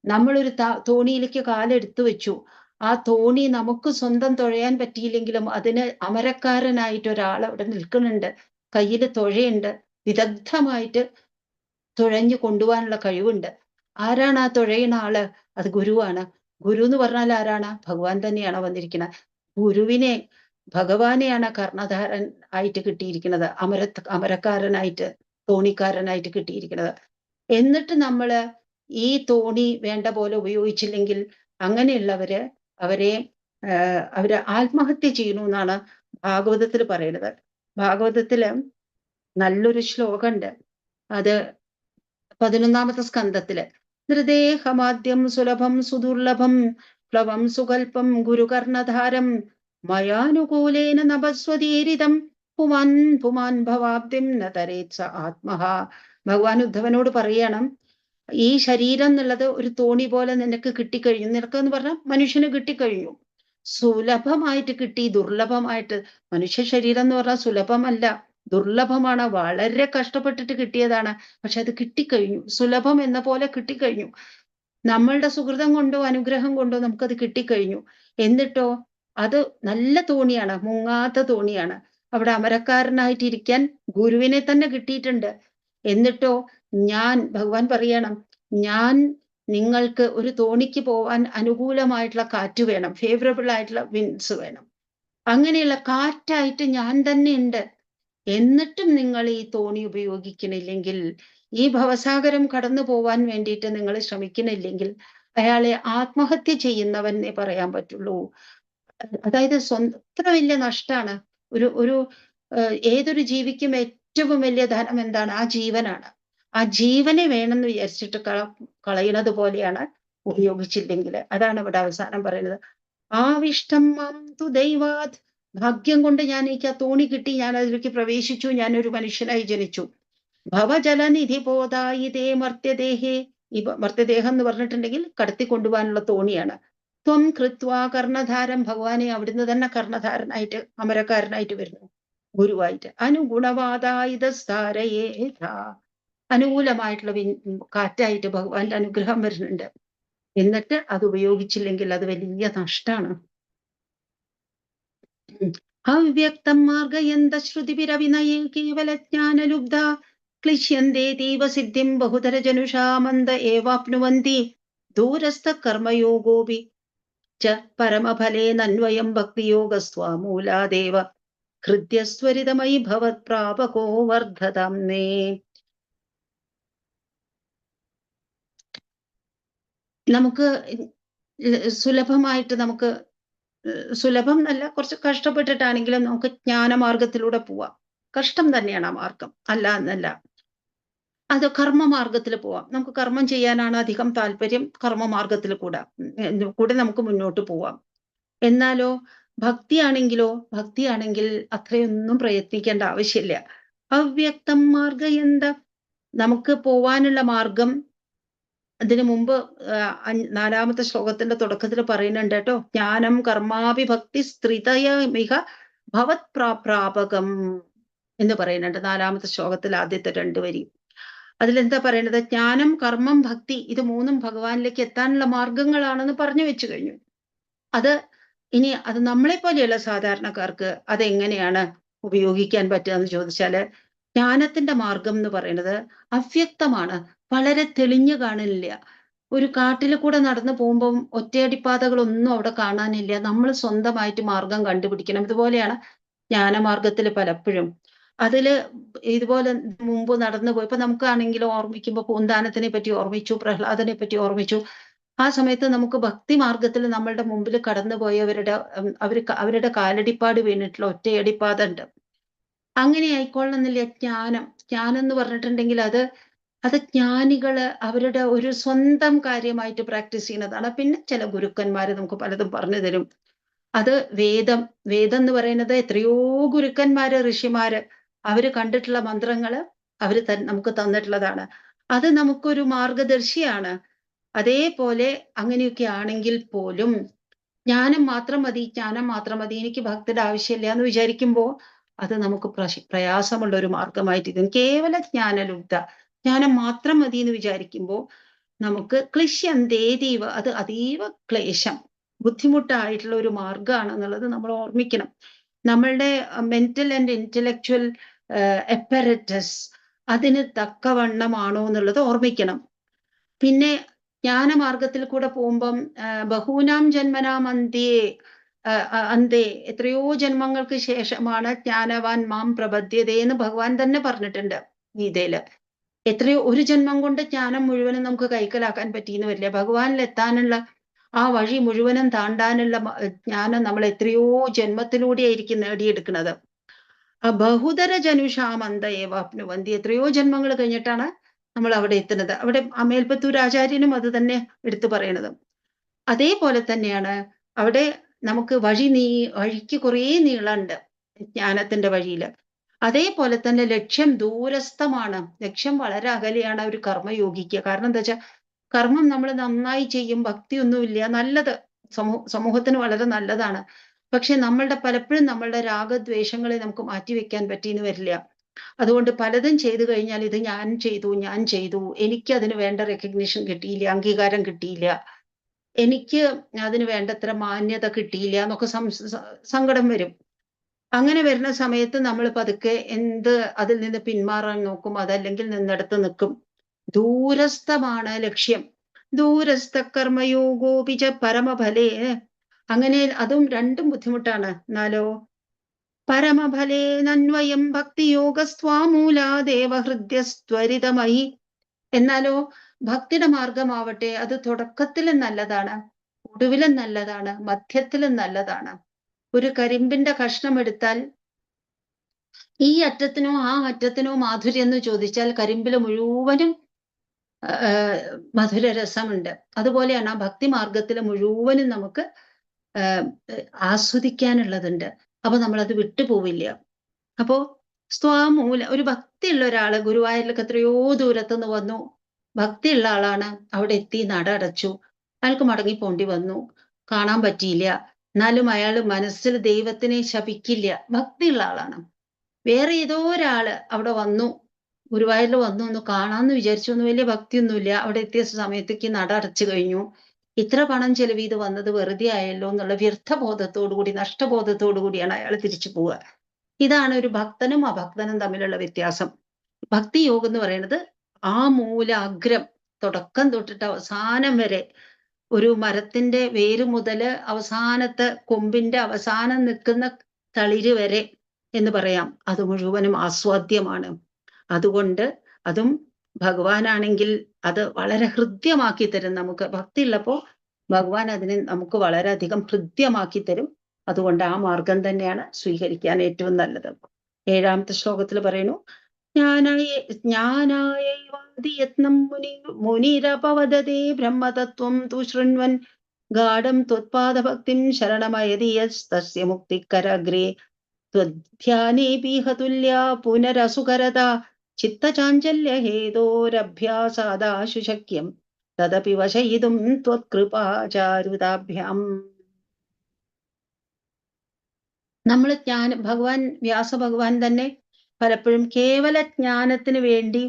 നമ്മളൊരു തോണിയിലേക്ക് കാലെടുത്തു വെച്ചു. ആ തോണി നമുക്ക് സ്വന്തം തുഴയാൻ പറ്റിയില്ലെങ്കിലും അതിന് അമരക്കാരനായിട്ട് ഒരാൾ അവിടെ നിൽക്കുന്നുണ്ട്. കയ്യിൽ തുഴയുണ്ട്. വിദഗ്ധമായിട്ട് തുഴഞ്ഞു കൊണ്ടുപോകാനുള്ള കഴിവുണ്ട്. ആരാണ് ആ തുഴയുന്ന ആള്? അത് ഗുരുവാണ്. ഗുരു എന്ന് പറഞ്ഞാൽ ആരാണ്? ഭഗവാൻ തന്നെയാണ് വന്നിരിക്കുന്നത്. ഗുരുവിനെ, ഭഗവാനെയാണ് കർണധാരൻ ആയിട്ട് കിട്ടിയിരിക്കുന്നത്, അമരക്കാരനായിട്ട്, തോണിക്കാരനായിട്ട് കിട്ടിയിരിക്കുന്നത്. എന്നിട്ട് നമ്മള് ഈ തോണി വേണ്ട പോലെ ഉപയോഗിച്ചില്ലെങ്കിൽ അങ്ങനെയുള്ളവര് അവര് ആത്മഹത്യ ചെയ്യുന്നു എന്നാണ് ഭാഗവതത്തിൽ പറയുന്നത്. ഭാഗവതത്തില് നല്ലൊരു ശ്ലോകമുണ്ട്. അത് 11ാമത്തെ സ്കന്ധത്തില്. ധൃദേഹമാദ്യം സുലഭം സുദുർലഭം പ്ലവം സുകൽപ്പം ഗുരുകർണധാരം മയാനുകൂലേന നഭസ്വതീരിതം പുമാൻ പുമാൻ ഭവാബ്ദിം ന തരേത് സ ആത്മഹ. ഭഗവാൻ ഉദ്ധവനോട് പറയണം, ഈ ശരീരം എന്നുള്ളത് ഒരു തോണി പോലെ നിനക്ക് കിട്ടിക്കഴിഞ്ഞു. നിനക്ക് എന്ന് പറഞ്ഞാൽ മനുഷ്യന് കിട്ടിക്കഴിഞ്ഞു. സുലഭമായിട്ട് കിട്ടി, ദുർലഭമായിട്ട്. മനുഷ്യ ശരീരം എന്ന് പറഞ്ഞാൽ സുലഭമല്ല, ദുർലഭമാണ്. വളരെ കഷ്ടപ്പെട്ടിട്ട് കിട്ടിയതാണ്. പക്ഷെ അത് കിട്ടിക്കഴിഞ്ഞു. സുലഭം എന്ന പോലെ കിട്ടിക്കഴിഞ്ഞു. നമ്മളുടെ സുഹൃതം കൊണ്ടോ അനുഗ്രഹം കൊണ്ടോ നമുക്കത് കിട്ടിക്കഴിഞ്ഞു. എന്നിട്ടോ അത് നല്ല തോണിയാണ്, മുങ്ങാത്ത തോണിയാണ്. അവിടെ അമരക്കാരനായിട്ടിരിക്കാൻ ഗുരുവിനെ തന്നെ കിട്ടിയിട്ടുണ്ട്. എന്നിട്ടോ ഭഗവാൻ പറയണം, ഞാൻ നിങ്ങൾക്ക് ഒരു തോണിക്ക് പോവാൻ അനുകൂലമായിട്ടുള്ള കാറ്റ് വേണം, ഫേവറബിൾ ആയിട്ടുള്ള വിൻഡ്സ് വേണം. അങ്ങനെയുള്ള കാറ്റായിട്ട് ഞാൻ തന്നെ ഉണ്ട്. എന്നിട്ടും നിങ്ങൾ ഈ തോണി ഉപയോഗിക്കണില്ലെങ്കിൽ, ഈ ഭവസാഗരം കടന്നു പോവാൻ വേണ്ടിയിട്ട് നിങ്ങൾ ശ്രമിക്കണില്ലെങ്കിൽ അയാളെ ആത്മഹത്യ ചെയ്യുന്നവനെ പറയാൻ പറ്റുള്ളൂ. അതായത് എത്ര വലിയ നഷ്ടാണ്. ഒരു ഒരു ഏതൊരു ജീവിക്കും ഏറ്റവും വലിയ ധനം എന്താണ്? ആ ജീവനാണ്. ആ ജീവനെ വേണമെന്ന് വിചാരിച്ചിട്ട് കളയുന്നത് പോലെയാണ് ഉപയോഗിച്ചില്ലെങ്കിൽ. അതാണ് ഇവിടെ അവസാനം പറയുന്നത്. ആവിഷ്ടം മാം തു ദൈവാത്. ഭാഗ്യം കൊണ്ട് എനിക്ക് ആ തോണി കിട്ടി, ഞാൻ അതിലേക്ക് പ്രവേശിച്ചു, ഞാനൊരു മനുഷ്യനായി ജനിച്ചു. ഭവജലനിധി പോതായിതേ മർത്യദേഹേ. ഈ മർത്യദേഹം എന്ന് പറഞ്ഞിട്ടുണ്ടെങ്കിൽ കടത്തിക്കൊണ്ടുപോകാനുള്ള തോണിയാണ്. ത്വം കൃത്വാ കർണധാരം. ഭഗവാനെ അവിടുന്ന് തന്നെ കർണധാരനായിട്ട്, അമരക്കാരനായിട്ട് വരുന്നു, ഗുരുവായിട്ട്. അനുഗുണവാദായുധ അനുകൂലമായിട്ടുള്ള കാറ്റായിട്ട് ഭഗവാന്റെ അനുഗ്രഹം വരുന്നുണ്ട്. എന്നിട്ട് അത് ഉപയോഗിച്ചില്ലെങ്കിൽ അത് വലിയ നഷ്ടാണ്. അവ്യക്തം മാർഗയന്ത ശ്രുതിപിരവിനയേ കേവലജ്ഞാനലുബ്ധ ക്ലിശ്യന്തേ തീവസിദ്ധിം ബഹുതരജനുഷാമന്ത ഏവാപ്നുവന്തി ദൂരസ്ഥ കർമ്മയോഗോപി ച പരമഫലേനന്വയം ഭക്തിയോഗസ്വാമൂലാദേവ ഹൃദ്യസ്വരിതമയി ഭവത് പ്രാപകോ വർദ്ധതാം നേ. നമുക്ക് സുലഭമായിട്ട്, നമുക്ക് സുലഭം എന്നല്ല, കുറച്ച് കഷ്ടപ്പെട്ടിട്ടാണെങ്കിലും നമുക്ക് ജ്ഞാനമാർഗത്തിലൂടെ പോവാം. കഷ്ടം തന്നെയാണ് ആ മാർഗം, അല്ല എന്നല്ല. അത് കർമ്മമാർഗത്തിൽ പോവാം. നമുക്ക് കർമ്മം ചെയ്യാനാണ് അധികം താല്പര്യം, കർമ്മമാർഗത്തിൽ കൂടെ നമുക്ക് മുന്നോട്ട് പോവാം. എന്നാലോ ഭക്തിയാണെങ്കിൽ അത്രയൊന്നും പ്രയത്നിക്കേണ്ട ആവശ്യമില്ല. അവ്യക്തം മാർഗയന്ത, നമുക്ക് പോവാനുള്ള മാർഗം അതിനു മുമ്പ് 4ാമത്തെ ശ്ലോകത്തിന്റെ തുടക്കത്തിൽ പറയുന്നുണ്ട് കേട്ടോ. ജ്ഞാനം കർമാഭിഭക്തി സ്ത്രിതയ മിക ഭവത് പ്രാപകം എന്ന് പറയുന്നുണ്ട് 4ാമത്തെ ശ്ലോകത്തിൽ ആദ്യത്തെ 2 വരി. അതിലെന്താ പറയുന്നത്? ജ്ഞാനം, കർമ്മം, ഭക്തി, ഇത് 3ഉം ഭഗവാനിലേക്ക് എത്താനുള്ള മാർഗങ്ങളാണെന്ന് പറഞ്ഞു വെച്ചു കഴിഞ്ഞു. അത് നമ്മളെ പോലെയുള്ള സാധാരണക്കാർക്ക് അതെങ്ങനെയാണ് ഉപയോഗിക്കാൻ പറ്റുക എന്ന് ചോദിച്ചാല്, ജ്ഞാനത്തിന്റെ മാർഗം എന്ന് പറയുന്നത് അവ്യക്തമാണ്, വളരെ തെളിഞ്ഞു കാണില്ല. ഒരു കാട്ടിൽ കൂടെ നടന്നു പോകുമ്പം ഒറ്റയടിപ്പാതകളൊന്നും അവിടെ കാണാനില്ല. നമ്മൾ സ്വന്തമായിട്ട് മാർഗം കണ്ടുപിടിക്കണം. ഇതുപോലെയാണ് ജ്ഞാനമാർഗത്തിൽ പലപ്പോഴും. അതില് ഇതുപോലെ മുമ്പ് നടന്നു പോയപ്പോ നമുക്കാണെങ്കിലും ഓർമ്മിക്കുമ്പോ പൂന്താനത്തിനെ പറ്റി ഓർമ്മിച്ചു, പ്രഹ്ലാദനെ പറ്റി ഓർമ്മിച്ചു. ആ സമയത്ത് നമുക്ക് ഭക്തി മാർഗത്തിൽ നമ്മളുടെ മുമ്പിൽ കടന്നുപോയവരുടെ അവരുടെ കാലടിപ്പാട് വീണിട്ടുള്ള ഒറ്റയടിപ്പാത ഉണ്ട്. അങ്ങനെ ആയിക്കൊള്ളണമെന്നില്ല ജ്ഞാനം. ജ്ഞാനം എന്ന് പറഞ്ഞിട്ടുണ്ടെങ്കിൽ അത് ജ്ഞാനികള് അവരുടെ ഒരു സ്വന്തം കാര്യമായിട്ട് പ്രാക്ടീസ് ചെയ്യുന്നതാണ്. പിന്നെ ചില ഗുരുക്കന്മാര് നമുക്ക് പലതും പറഞ്ഞു തരും. അത് വേദം. വേദം എന്ന് പറയുന്നത് എത്രയോ ഗുരുക്കന്മാര്, ഋഷിമാര് അവര് കണ്ടിട്ടുള്ള മന്ത്രങ്ങള് അവര് നമുക്ക് തന്നിട്ടുള്ളതാണ്. അത് നമുക്കൊരു മാർഗദർശിയാണ്. അതേപോലെ അങ്ങനെയൊക്കെ ആണെങ്കിൽ പോലും ജ്ഞാനം മാത്രം മതി, ജ്ഞാനം മാത്രം മതി, എനിക്ക് ഭക്തിയുടെ ആവശ്യമില്ല എന്ന് വിചാരിക്കുമ്പോൾ അത് നമുക്ക് പ്രയാസമുള്ള ഒരു മാർഗമായിട്ട് ഇരിക്കും. കേവല ജ്ഞാനലുബ്ധ, ജ്ഞാനം മാത്രം മതി എന്ന് വിചാരിക്കുമ്പോൾ നമുക്ക് ക്ലിശ്യന്തേതീവ, അത് അതീവ ക്ലേശം, ബുദ്ധിമുട്ടായിട്ടുള്ള ഒരു മാർഗമാണെന്നുള്ളത് നമ്മൾ ഓർമ്മിക്കണം. നമ്മളുടെ മെന്റൽ ആൻഡ് ഇന്റലക്ച്വൽ എപ്പററ്റസ് അതിന് തക്കവണ്ണമാണോ എന്നുള്ളത് ഓർമ്മിക്കണം. പിന്നെ ജ്ഞാനമാർഗത്തിൽ കൂടെ പോകുമ്പം ബഹൂനാം ജന്മനാം അന്ത്യേ അന്തേ, എത്രയോ ജന്മങ്ങൾക്ക് ശേഷമാണ് ജ്ഞാനവാൻ മാം പ്രപദ്യതേ എന്ന് ഭഗവാൻ തന്നെ പറഞ്ഞിട്ടുണ്ട് ഗീതയില്. എത്രയോ ഒരു ജന്മം കൊണ്ട് ജ്ഞാനം മുഴുവനും നമുക്ക് കൈക്കലാക്കാൻ പറ്റിയെന്ന് വരില്ല. ഭഗവാനിൽ എത്താനുള്ള ആ വഴി മുഴുവനും താണ്ടാനുള്ള ജ്ഞാനം നമ്മൾ എത്രയോ ജന്മത്തിലൂടെയായിരിക്കും നേടിയെടുക്കുന്നത്. ബഹുതര ജനുഷാമന്ത ഏവാപ്നുവന്തി, എത്രയോ ജന്മങ്ങൾ കഴിഞ്ഞിട്ടാണ് നമ്മൾ അവിടെ എത്തുന്നത്. അവിടെ മേൽപ്പത്തൂർ ആചാര്യനും അത് തന്നെ എടുത്തു പറയണത്. അതേപോലെ തന്നെയാണ് അവിടെ നമുക്ക് വഴിക്ക് കുറേ നീളമുണ്ട് ജ്ഞാനത്തിന്റെ വഴിയില്. അതേപോലെ തന്നെ ലക്ഷ്യം ദൂരസ്ഥമാണ്. ലക്ഷ്യം വളരെ അകലെയാണ് ഒരു കർമ്മയോഗിക്ക്. കാരണം എന്താ വെച്ചാൽ കർമ്മം നമ്മൾ നന്നായി ചെയ്യും, ഭക്തിയൊന്നുമില്ല, നല്ലത് സമൂഹത്തിന് വളരെ നല്ലതാണ്. പക്ഷെ പലപ്പോഴും നമ്മളുടെ രാഗദ്വേഷങ്ങളെ നമുക്ക് മാറ്റിവെക്കാൻ പറ്റിയെന്ന് വരില്ല. അതുകൊണ്ട് പലതും ചെയ്തു കഴിഞ്ഞാൽ ഇത് ഞാൻ ചെയ്തു, എനിക്ക് അതിന് വേണ്ട റെക്കഗ്നിഷൻ കിട്ടിയില്ല, അംഗീകാരം കിട്ടിയില്ല, എനിക്ക് അതിന് വേണ്ടത്ര മാന്യത കിട്ടിയില്ല എന്നൊക്കെ സങ്കടം വരും. അങ്ങനെ വരുന്ന സമയത്ത് നമ്മൾ പതുക്കെ അതിൽ നിന്ന് പിന്മാറാൻ നോക്കും, അതല്ലെങ്കിൽ നിന്നിടത്ത് നിൽക്കും. ദൂരസ്ഥമാണ് ലക്ഷ്യം. ദൂരസ്ഥ കർമ്മയോഗോപിച്ച പരമഫലേ, അങ്ങനെ അതും രണ്ടും ബുദ്ധിമുട്ടാണ്. എന്നാലോ പരമഫലേ നന്വയം ഭക്തിയോഗസ്വാമൂലാദേവ ഹൃദ്യസ്ത്വരിതമയി, എന്നാലോ ഭക്തിയുടെ മാർഗമാവട്ടെ അത് തുടക്കത്തിലും നല്ലതാണ്, ഒടുവിലും നല്ലതാണ്, മധ്യത്തിലും നല്ലതാണ്. ഒരു കരിമ്പിന്റെ കഷ്ണം എടുത്താൽ ഈ അറ്റത്തിനോ ആ അറ്റത്തിനോ മാധുര്യം എന്ന് ചോദിച്ചാൽ കരിമ്പിൽ മുഴുവനും മധുരരസമുണ്ട്. അതുപോലെയാണ് ആ ഭക്തി മാർഗത്തിൽ മുഴുവനും നമുക്ക് ആസ്വദിക്കാനുള്ളതുണ്ട്. അപ്പൊ നമ്മളത് വിട്ടുപോവില്ല. അപ്പോ സ്വാമൂല, ഒരു ഭക്തിയുള്ള ഒരാള് ഗുരുവായൂരിലൊക്കെ എത്രയോ ദൂരത്തുനിന്ന് വന്നു, ഭക്തിയുള്ള ആളാണ്, അവിടെ എത്തി, നട അടച്ചു, അയാൾക്ക് മടങ്ങി പോണ്ടി വന്നു, കാണാൻ പറ്റിയില്ല, എന്നാലും അയാൾ മനസ്സിൽ ദൈവത്തിനെ ശപിക്കില്ല, ഭക്തിയുള്ള ആളാണ്. വേറെ ഏതോ ഒരാള് അവിടെ വന്നു, ഗുരുവായൂരിൽ വന്നു, ഒന്ന് കാണാന്ന് വിചാരിച്ചു, ഒന്നും വലിയ ഭക്തിയൊന്നുമില്ല, അവിടെ എത്തിയ സമയത്തേക്ക് നട അടച്ചു കഴിഞ്ഞു, ഇത്ര പണം ചെലവ് ചെയ്ത് വന്നത് വെറുതെ ആയല്ലോ എന്നുള്ള വ്യർത്ഥബോധത്തോടുകൂടി, നഷ്ടബോധത്തോടു കൂടിയാണ് അയാൾ തിരിച്ചു പോവുക. ഇതാണ് ഒരു ഭക്തനും അഭക്തനും തമ്മിലുള്ള വ്യത്യാസം. ഭക്തി യോഗം എന്ന് പറയുന്നത് ആ മൂലാഗ്രം തുടക്കം തൊട്ടിട്ട് അവസാനം വരെ, ഒരു മരത്തിന്റെ വേര് മുതല് അവസാനത്തെ കൊമ്പിന്റെ അവസാനം നിൽക്കുന്ന തളിര് വരെ എന്ന് പറയാം, അത് മുഴുവനും ആസ്വാദ്യമാണ്. അതുകൊണ്ട് അതും ഭഗവാനാണെങ്കിൽ അത് വളരെ ഹൃദ്യമാക്കി തരും. നമുക്ക് ഭക്തി ഉള്ളപ്പോൾ ഭഗവാൻ അതിനെ നമുക്ക് വളരെയധികം ഹൃദ്യമാക്കി തരും. അതുകൊണ്ട് ആ മാർഗം തന്നെയാണ് സ്വീകരിക്കാൻ ഏറ്റവും നല്ലത്. 7ാമത്തെ ശ്ലോകത്തിൽ പറയുന്നു, ജ്ഞാനായൈവാദിയത്നം മുനിരപവദതേ ബ്രഹ്മതത്വം തു ശൃണ്വൻ ഗാഢം ത്വത്പാദഭക്തിം ശരണമയതീയസ്തസ്യ മുക്തിക്കരഗ്രേ ത്വധ്യാനേപീഹ തുല്യാ പുനരസുകരതാ ചിത്തചാഞ്ചല്യ ഹേതോരഭ്യാസാദാശു ശക്യം തദപി വശയിതും ത്വത്കൃപാചാരുതാഭ്യാം. നമ്മൾ വ്യാസഭഗവാൻ തന്നെ പലപ്പോഴും കേവല ജ്ഞാനത്തിന് വേണ്ടി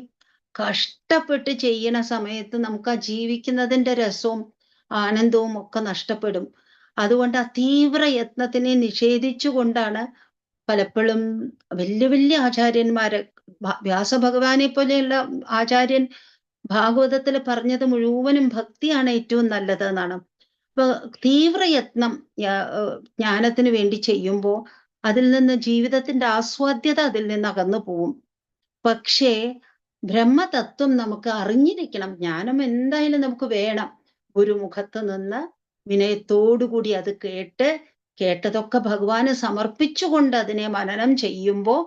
കഷ്ടപ്പെട്ട് ചെയ്യണ സമയത്ത് നമുക്ക് ആ ജീവിക്കുന്നതിന്റെ രസവും ആനന്ദവും ഒക്കെ നഷ്ടപ്പെടും. അതുകൊണ്ട് ആ തീവ്ര യത്നത്തിനെ നിഷേധിച്ചുകൊണ്ടാണ് പലപ്പോഴും വലിയ വലിയ ആചാര്യന്മാര്, വ്യാസഭഗവാനെ പോലെയുള്ള ആചാര്യൻ ഭാഗവതത്തിൽ പറഞ്ഞത് മുഴുവനും ഭക്തിയാണ് ഏറ്റവും നല്ലത് എന്നാണ്. ഇപ്പൊ തീവ്രയത്നം ജ്ഞാനത്തിന് വേണ്ടി ചെയ്യുമ്പോൾ അതിൽ നിന്ന് ജീവിതത്തിന്റെ ആസ്വാദ്യത അതിൽ നിന്ന് അകന്നു പോവും. പക്ഷേ ബ്രഹ്മതത്വം നമുക്ക് അറിഞ്ഞിരിക്കണം. ജ്ഞാനം എന്തായാലും നമുക്ക് വേണം. ഗുരുമുഖത്ത് നിന്ന് വിനയത്തോടുകൂടി അത് കേട്ടതൊക്കെ ഭഗവാന് സമർപ്പിച്ചുകൊണ്ട് അതിനെ മനനം ചെയ്യുമ്പോൾ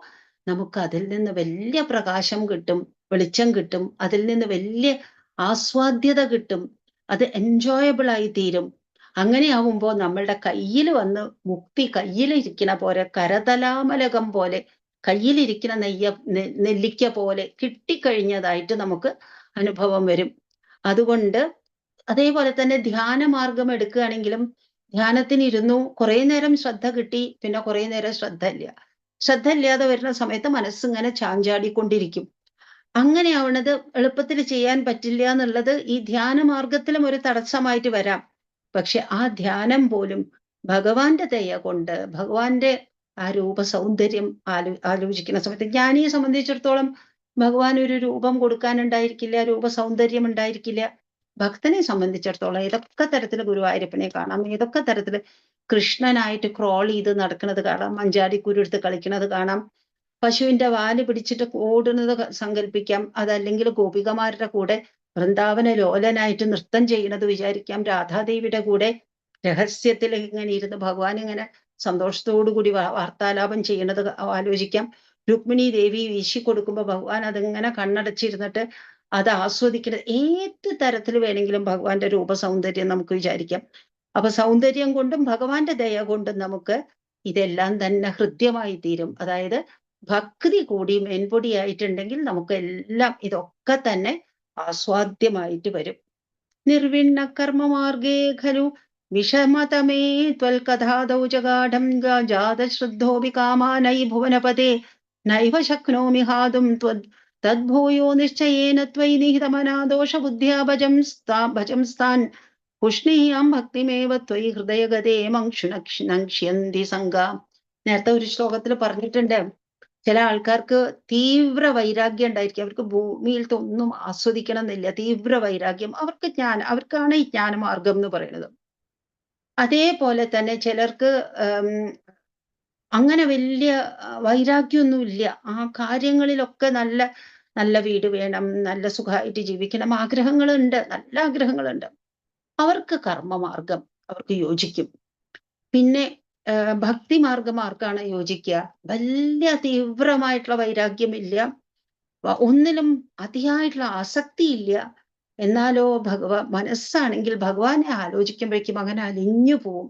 നമുക്ക് അതിൽ നിന്ന് വലിയ പ്രകാശം കിട്ടും, വെളിച്ചം കിട്ടും, അതിൽ നിന്ന് വലിയ ആസ്വാദ്യത കിട്ടും, അത് എൻജോയബിൾ ആയി തീരും. അങ്ങനെയാവുമ്പോൾ നമ്മളുടെ കയ്യിൽ വന്ന് മുക്തി കയ്യിലിരിക്കണ പോലെ, കരതലാമലകം പോലെ, കയ്യിലിരിക്കുന്ന നെല്ലിക്ക പോലെ കിട്ടിക്കഴിഞ്ഞതായിട്ട് നമുക്ക് അനുഭവം വരും. അതുകൊണ്ട് അതേപോലെ തന്നെ ധ്യാനമാർഗം എടുക്കുകയാണെങ്കിലും ധ്യാനത്തിനിരുന്നു കുറേ നേരം ശ്രദ്ധ കിട്ടി, പിന്നെ കുറേ നേരം ശ്രദ്ധ ഇല്ല. ശ്രദ്ധ ഇല്ലാതെ വരുന്ന സമയത്ത് മനസ്സിങ്ങനെ ചാഞ്ചാടിക്കൊണ്ടിരിക്കും. അങ്ങനെ ആവണത് എളുപ്പത്തിൽ ചെയ്യാൻ പറ്റില്ല എന്നുള്ളത് ഈ ധ്യാനമാർഗത്തിലും ഒരു തടസ്സമായിട്ട് വരാം. പക്ഷെ ആ ധ്യാനം പോലും ഭഗവാന്റെ ദയ കൊണ്ട്, ഭഗവാന്റെ ആ രൂപസൗന്ദര്യം ആലോചിക്കുന്ന സമയത്ത്, ജ്ഞാനിയെ സംബന്ധിച്ചിടത്തോളം ഭഗവാൻ ഒരു രൂപം കൊടുക്കാനുണ്ടായിരിക്കില്ല, രൂപസൗന്ദര്യം ഉണ്ടായിരിക്കില്ല. ഭക്തനെ സംബന്ധിച്ചിടത്തോളം ഏതൊക്കെ തരത്തിൽ ഗുരുവായൂരപ്പനെ കാണാം, ഏതൊക്കെ തരത്തിൽ കൃഷ്ണനായിട്ട് ക്രോൾ ചെയ്ത് നടക്കുന്നത് കാണാം, മഞ്ചാടിക്കുരു എടുത്ത് കളിക്കുന്നത് കാണാം, പശുവിന്റെ വാല് പിടിച്ചിട്ട് ഓടുന്നത് സങ്കല്പിക്കാം, അതല്ലെങ്കിൽ ഗോപികമാരുടെ കൂടെ വൃന്ദാവന ലോലനായിട്ട് നൃത്തം ചെയ്യുന്നത് വിചാരിക്കാം, രാധാദേവിയുടെ കൂടെ രഹസ്യത്തിൽ ഇങ്ങനെ ഇരുന്ന് ഭഗവാൻ ഇങ്ങനെ സന്തോഷത്തോടു കൂടി വാർത്താലാപം ചെയ്യുന്നത് ആലോചിക്കാം. രുക്മിണി ദേവി വീശി കൊടുക്കുമ്പോൾ ഭഗവാൻ അതിങ്ങനെ കണ്ണടച്ചിരുന്നിട്ട് അത് ആസ്വദിക്കുന്നത്. ഏത് തരത്തിൽ വേണമെങ്കിലും ഭഗവാന്റെ രൂപസൗന്ദര്യം നമുക്ക് വിചാരിക്കാം. അപ്പൊ സൗന്ദര്യം കൊണ്ടും ഭഗവാന്റെ ദയ കൊണ്ടും നമുക്ക് ഇതെല്ലാം തന്നെ ഹൃദ്യമായി തീരും. അതായത് ഭക്തി കൂടി മേൻപൊടിയായിട്ടുണ്ടെങ്കിൽ നമുക്ക് എല്ലാം ഇതൊക്കെ തന്നെ ആസ്വാദ്യമായിട്ട് വരും. നിർവിണ്ണ കർമ്മമാർഗേ ഖലു വിഷമതമേ ത്വൽകഥാദൗ ജഗാഢം ജാതശ്രദ്ധോപി കാമാനൈ ഭുവനപദേ നൈവ ശക്നോമി ഹാതും തദ്ഭൂയോ നിശ്ചയേന ത്വയി നിഹിതമനാ ദോഷബുദ്ധ്യാ ഭജംസ്താൻ പുഷ്ണീയാം ഭക്തിമേവ ത്വയി ഹൃദയഗതേ നക്ഷ്യന്തി സംഘാം. നേരത്തെ ഒരു ശ്ലോകത്തിൽ പറഞ്ഞിട്ടുണ്ട്, ചില ആൾക്കാർക്ക് തീവ്ര വൈരാഗ്യം ഉണ്ടായിരിക്കും, അവർക്ക് ഭൂമിയിലത്തെ ഒന്നും ആസ്വദിക്കണം എന്നില്ല, തീവ്ര വൈരാഗ്യം, അവർക്കാണ് ഈ ജ്ഞാനമാർഗം എന്ന് പറയുന്നത്. അതേപോലെ തന്നെ ചിലർക്ക് അങ്ങനെ വലിയ വൈരാഗ്യമൊന്നുമില്ല, ആ കാര്യങ്ങളിലൊക്കെ നല്ല നല്ല വീട് വേണം, നല്ല സുഖമായിട്ട് ജീവിക്കണം, ആഗ്രഹങ്ങളുണ്ട്, നല്ല ആഗ്രഹങ്ങളുണ്ട്. അവർക്ക് കർമ്മമാർഗം അവർക്ക് യോജിക്കും. പിന്നെ ഭക്തിമാർഗം ആർക്കാണ് യോജിക്കുക? വലിയ തീവ്രമായിട്ടുള്ള വൈരാഗ്യമില്ല, ഒന്നിലും അതിയായിട്ടുള്ള ആസക്തി ഇല്ല, എന്നാലോ മനസ്സാണെങ്കിൽ ഭഗവാനെ ആലോചിക്കുമ്പോഴേക്കും അങ്ങനെ അലിഞ്ഞു പോവും.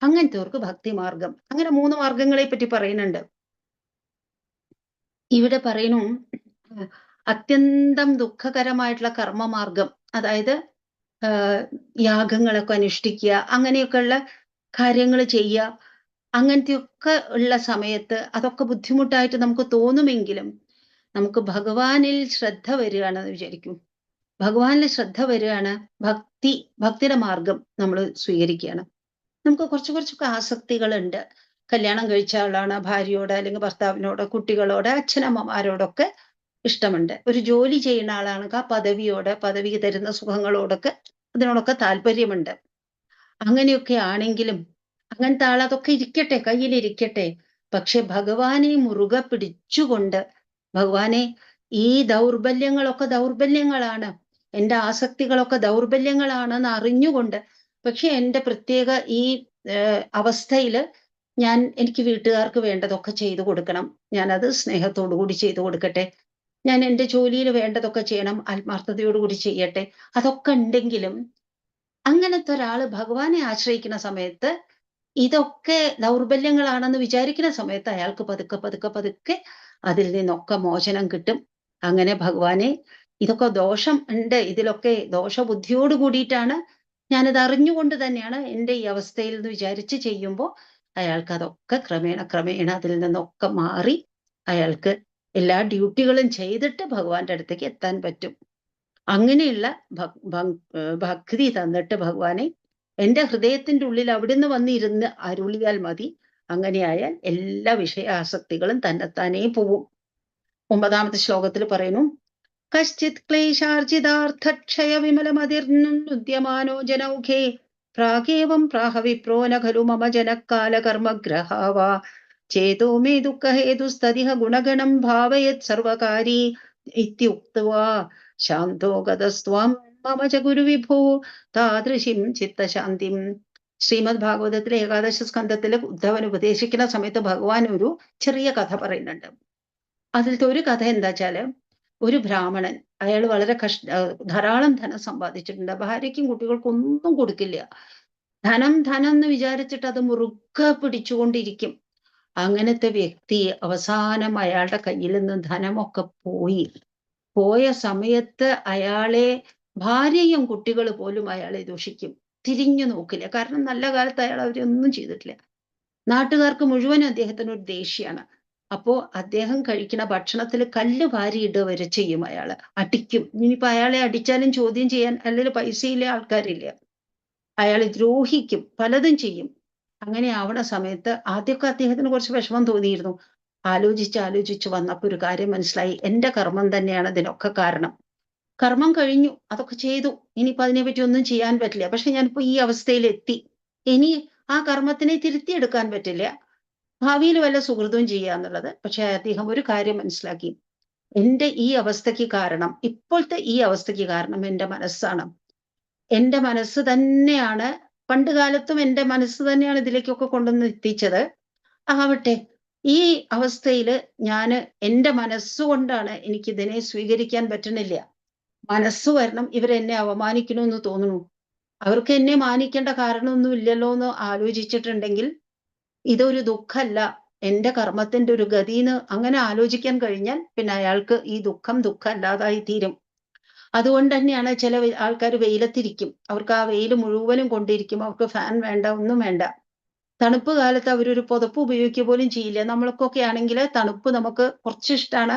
അങ്ങനത്തെവർക്ക് ഭക്തിമാർഗം. അങ്ങനെ 3 മാർഗങ്ങളെ പറ്റി പറയുന്നുണ്ട്. ഇവിടെ പറയണു അത്യന്തം ദുഃഖകരമായിട്ടുള്ള കർമ്മമാർഗം, അതായത് യാഗങ്ങളൊക്കെ അനുഷ്ഠിക്കുക, അങ്ങനെയൊക്കെയുള്ള കാര്യങ്ങൾ ചെയ്യുക. അങ്ങനത്തെയൊക്കെ ഉള്ള സമയത്ത് അതൊക്കെ ബുദ്ധിമുട്ടായിട്ട് നമുക്ക് തോന്നുമെങ്കിലും നമുക്ക് ഭഗവാനിൽ ശ്രദ്ധ വരികയാണെന്ന് വിചാരിക്കും. ഭഗവാനിൽ ശ്രദ്ധ വരികയാണ്, ഭക്തിയുടെ മാർഗം നമ്മൾ സ്വീകരിക്കുകയാണ്. നമുക്ക് കുറച്ചൊക്കെ ആസക്തികളുണ്ട്. കല്യാണം കഴിച്ച ആളാണ്, ഭാര്യയോട് അല്ലെങ്കിൽ ഭർത്താവിനോട്, കുട്ടികളോട്, അച്ഛനമ്മമാരോടൊക്കെ ഇഷ്ടമുണ്ട്. ഒരു ജോലി ചെയ്യുന്ന ആളാണെങ്കിൽ ആ പദവി തരുന്ന സുഖങ്ങളോടൊക്കെ അതിനോടൊക്കെ താല്പര്യമുണ്ട്. അങ്ങനെയൊക്കെ ആണെങ്കിലും അങ്ങനത്തെ ആൾ അതൊക്കെ ഇരിക്കട്ടെ, കയ്യിലിരിക്കട്ടെ. പക്ഷെ ഭഗവാനെ മുറുകെ പിടിച്ചുകൊണ്ട്, ഭഗവാനെ ഈ ദൗർബല്യങ്ങളൊക്കെ ദൗർബല്യങ്ങളാണ്, എൻ്റെ ആസക്തികളൊക്കെ ദൗർബല്യങ്ങളാണെന്ന് അറിഞ്ഞുകൊണ്ട്, പക്ഷെ എൻ്റെ പ്രത്യേക ഈ അവസ്ഥയിൽ എനിക്ക് വീട്ടുകാർക്ക് വേണ്ടതൊക്കെ ചെയ്തു കൊടുക്കണം, ഞാനത് സ്നേഹത്തോടു കൂടി ചെയ്തു കൊടുക്കട്ടെ, ഞാൻ എൻ്റെ ജോലിയിൽ വേണ്ടതൊക്കെ ചെയ്യണം, ആത്മാർത്ഥതയോടുകൂടി ചെയ്യട്ടെ. അതൊക്കെ ഉണ്ടെങ്കിലും അങ്ങനത്തെ ഒരാള് ഭഗവാനെ ആശ്രയിക്കുന്ന സമയത്ത് ഇതൊക്കെ ദൗർബല്യങ്ങളാണെന്ന് വിചാരിക്കുന്ന സമയത്ത് അയാൾക്ക് പതുക്കെ അതിൽ നിന്നൊക്കെ മോചനം കിട്ടും. അങ്ങനെ ഭഗവാനെ ഇതൊക്കെ ദോഷം ഉണ്ട്, ഇതിലൊക്കെ ദോഷബുദ്ധിയോട് കൂടിയിട്ടാണ്, ഞാനത് അറിഞ്ഞുകൊണ്ട് തന്നെയാണ് എൻ്റെ ഈ അവസ്ഥയിൽ എന്ന് വിചാരിച്ച് ചെയ്യുമ്പോൾ അയാൾക്ക് അതൊക്കെ ക്രമേണ അതിൽ നിന്നൊക്കെ മാറി അയാൾക്ക് എല്ലാ ഡ്യൂട്ടികളും ചെയ്തിട്ട് ഭഗവാന്റെ അടുത്തേക്ക് എത്താൻ പറ്റും. അങ്ങനെയുള്ള ഭക്തി തന്നിട്ട് ഭഗവാനെ എൻ്റെ ഹൃദയത്തിൻ്റെ ഉള്ളിൽ അവിടുന്ന് വന്നിരുന്ന് അരുളിയാൽ മതി. അങ്ങനെയായാൽ എല്ലാ വിഷയാസക്തികളും തന്നെത്താനേ പോവും. 9ാമത്തെ ശ്ലോകത്തിൽ പറയുന്നു, കശ്ചിത് ക്ലേശാർജിതാർത്ഥക്ഷയ വിമലമതിർന്നുദ്യമാനോ ജനൗഘേ പ്രാഗേവം പ്രാഹ വിപ്രോ ന ഖലു മമ ജനകാലകർമ്മഗ്രഹാവാ ചേതോ മേ ദുഃഖഹേതുസ്തതിഹ ഗുണഗണം ഭാവയത് സർവകാരീ ഇത്യുക്ത്വാ ശാന്തോ ഗതസ്ത്വാം മമ ച ഗുരുവിഭോ താദൃശിം ചിത്തശാന്തിം. ശ്രീമദ് ഭാഗവതത്തിലെ 11ാം സ്കന്ധത്തില് ഉദ്ധവൻ ഉപദേശിക്കുന്ന സമയത്ത് ഭഗവാൻ ഒരു ചെറിയ കഥ പറയുന്നുണ്ട്. അതിലത്തെ ഒരു കഥ എന്താച്ചാല്, ഒരു ബ്രാഹ്മണൻ അയാള് വളരെ ധാരാളം ധനം സമ്പാദിച്ചിട്ടുണ്ട്. ഭാര്യയ്ക്കും കുട്ടികൾക്കും ഒന്നും കൊടുക്കില്ല. ധനം ധനം എന്ന് വിചാരിച്ചിട്ട് അത് മുറുകെ പിടിച്ചുകൊണ്ടിരിക്കും. അങ്ങനത്തെ വ്യക്തി അവസാനം അയാളുടെ കയ്യിൽ നിന്ന് ധനമൊക്കെ പോയി. പോയ സമയത്ത് അയാളെ ഭാര്യയും കുട്ടികൾ പോലും അയാളെ ദൂഷിക്കും. തിരിഞ്ഞു നോക്കില്ല. കാരണം നല്ല കാലത്ത് അയാൾ അവരൊന്നും ചെയ്തിട്ടില്ല. നാട്ടുകാർക്ക് മുഴുവനും അദ്ദേഹത്തിന് ഒരു ദേഷ്യാണ്. അപ്പോ അദ്ദേഹം കഴിക്കുന്ന ഭക്ഷണത്തിൽ കല്ല് വാരിയിടുക വരെ ചെയ്യും അയാള്. അടിക്കും. ഇനിയിപ്പോ അയാളെ അടിച്ചാലും ചോദ്യം ചെയ്യാൻ അല്ലേല് പൈസയില്ല ആൾക്കാരില്ല. അയാളെ ദ്രോഹിക്കും. പലതും ചെയ്യും. അങ്ങനെ ആവണ സമയത്ത് ആദ്യമൊക്കെ അദ്ദേഹത്തിന് കുറച്ച് വിഷമം തോന്നിയിരുന്നു. ആലോചിച്ച് ആലോചിച്ച് വന്നപ്പോ ഒരു കാര്യം മനസ്സിലായി. എന്റെ കർമ്മം തന്നെയാണ് ഇതിനൊക്കെ കാരണം. കർമ്മം കഴിഞ്ഞു. അതൊക്കെ ചെയ്തു. ഇനിയിപ്പോ അതിനെപ്പറ്റി ഒന്നും ചെയ്യാൻ പറ്റില്ല. പക്ഷെ ഞാനിപ്പോ ഈ അവസ്ഥയിലെത്തി. ഇനി ആ കർമ്മത്തിനെ തിരുത്തിയെടുക്കാൻ പറ്റില്ല. ഭാവിയിൽ വല്ല സുകൃതവും ചെയ്യാന്നുള്ളത്. പക്ഷെ അദ്ദേഹം ഒരു കാര്യം മനസ്സിലാക്കി. എന്റെ ഈ അവസ്ഥയ്ക്ക് കാരണം, ഇപ്പോഴത്തെ ഈ അവസ്ഥയ്ക്ക് കാരണം എന്റെ മനസ്സാണ്. എന്റെ മനസ്സ് തന്നെയാണ് പണ്ട് കാലത്തും എന്റെ മനസ്സ് തന്നെയാണ് ഇതിലേക്കൊക്കെ കൊണ്ടുവന്ന് എത്തിച്ചത്. ആവട്ടെ, ഈ അവസ്ഥയില് ഞാന് എന്റെ മനസ്സുകൊണ്ടാണ് എനിക്കിതിനെ സ്വീകരിക്കാൻ പറ്റണില്ല. മനസ്സ് വരണം ഇവരെന്നെ അവമാനിക്കണൂന്ന് തോന്നുന്നു. അവർക്ക് എന്നെ മാനിക്കേണ്ട കാരണമൊന്നും ഇല്ലല്ലോ എന്ന് ആലോചിച്ചിട്ടുണ്ടെങ്കിൽ ഇതൊരു ദുഃഖല്ല. എന്റെ കർമ്മത്തിന്റെ ഒരു ഗതീന്ന് അങ്ങനെ ആലോചിക്കാൻ കഴിഞ്ഞാൽ പിന്നെ അയാൾക്ക് ഈ ദുഃഖം ദുഃഖമല്ലാതായി തീരും. അതുകൊണ്ട് തന്നെയാണ് ചില ആൾക്കാര് വെയിലത്തിരിക്കും. അവർക്ക് ആ വെയില് മുഴുവനും കൊണ്ടിരിക്കും. അവർക്ക് ഫാൻ വേണ്ട, ഒന്നും വേണ്ട. തണുപ്പ് കാലത്ത് അവരൊരു പുതപ്പ് ഉപയോഗിക്കുക പോലും ചെയ്യില്ല. നമ്മൾക്കൊക്കെ ആണെങ്കില് തണുപ്പ് നമുക്ക് കുറച്ച് ഇഷ്ടാണ്,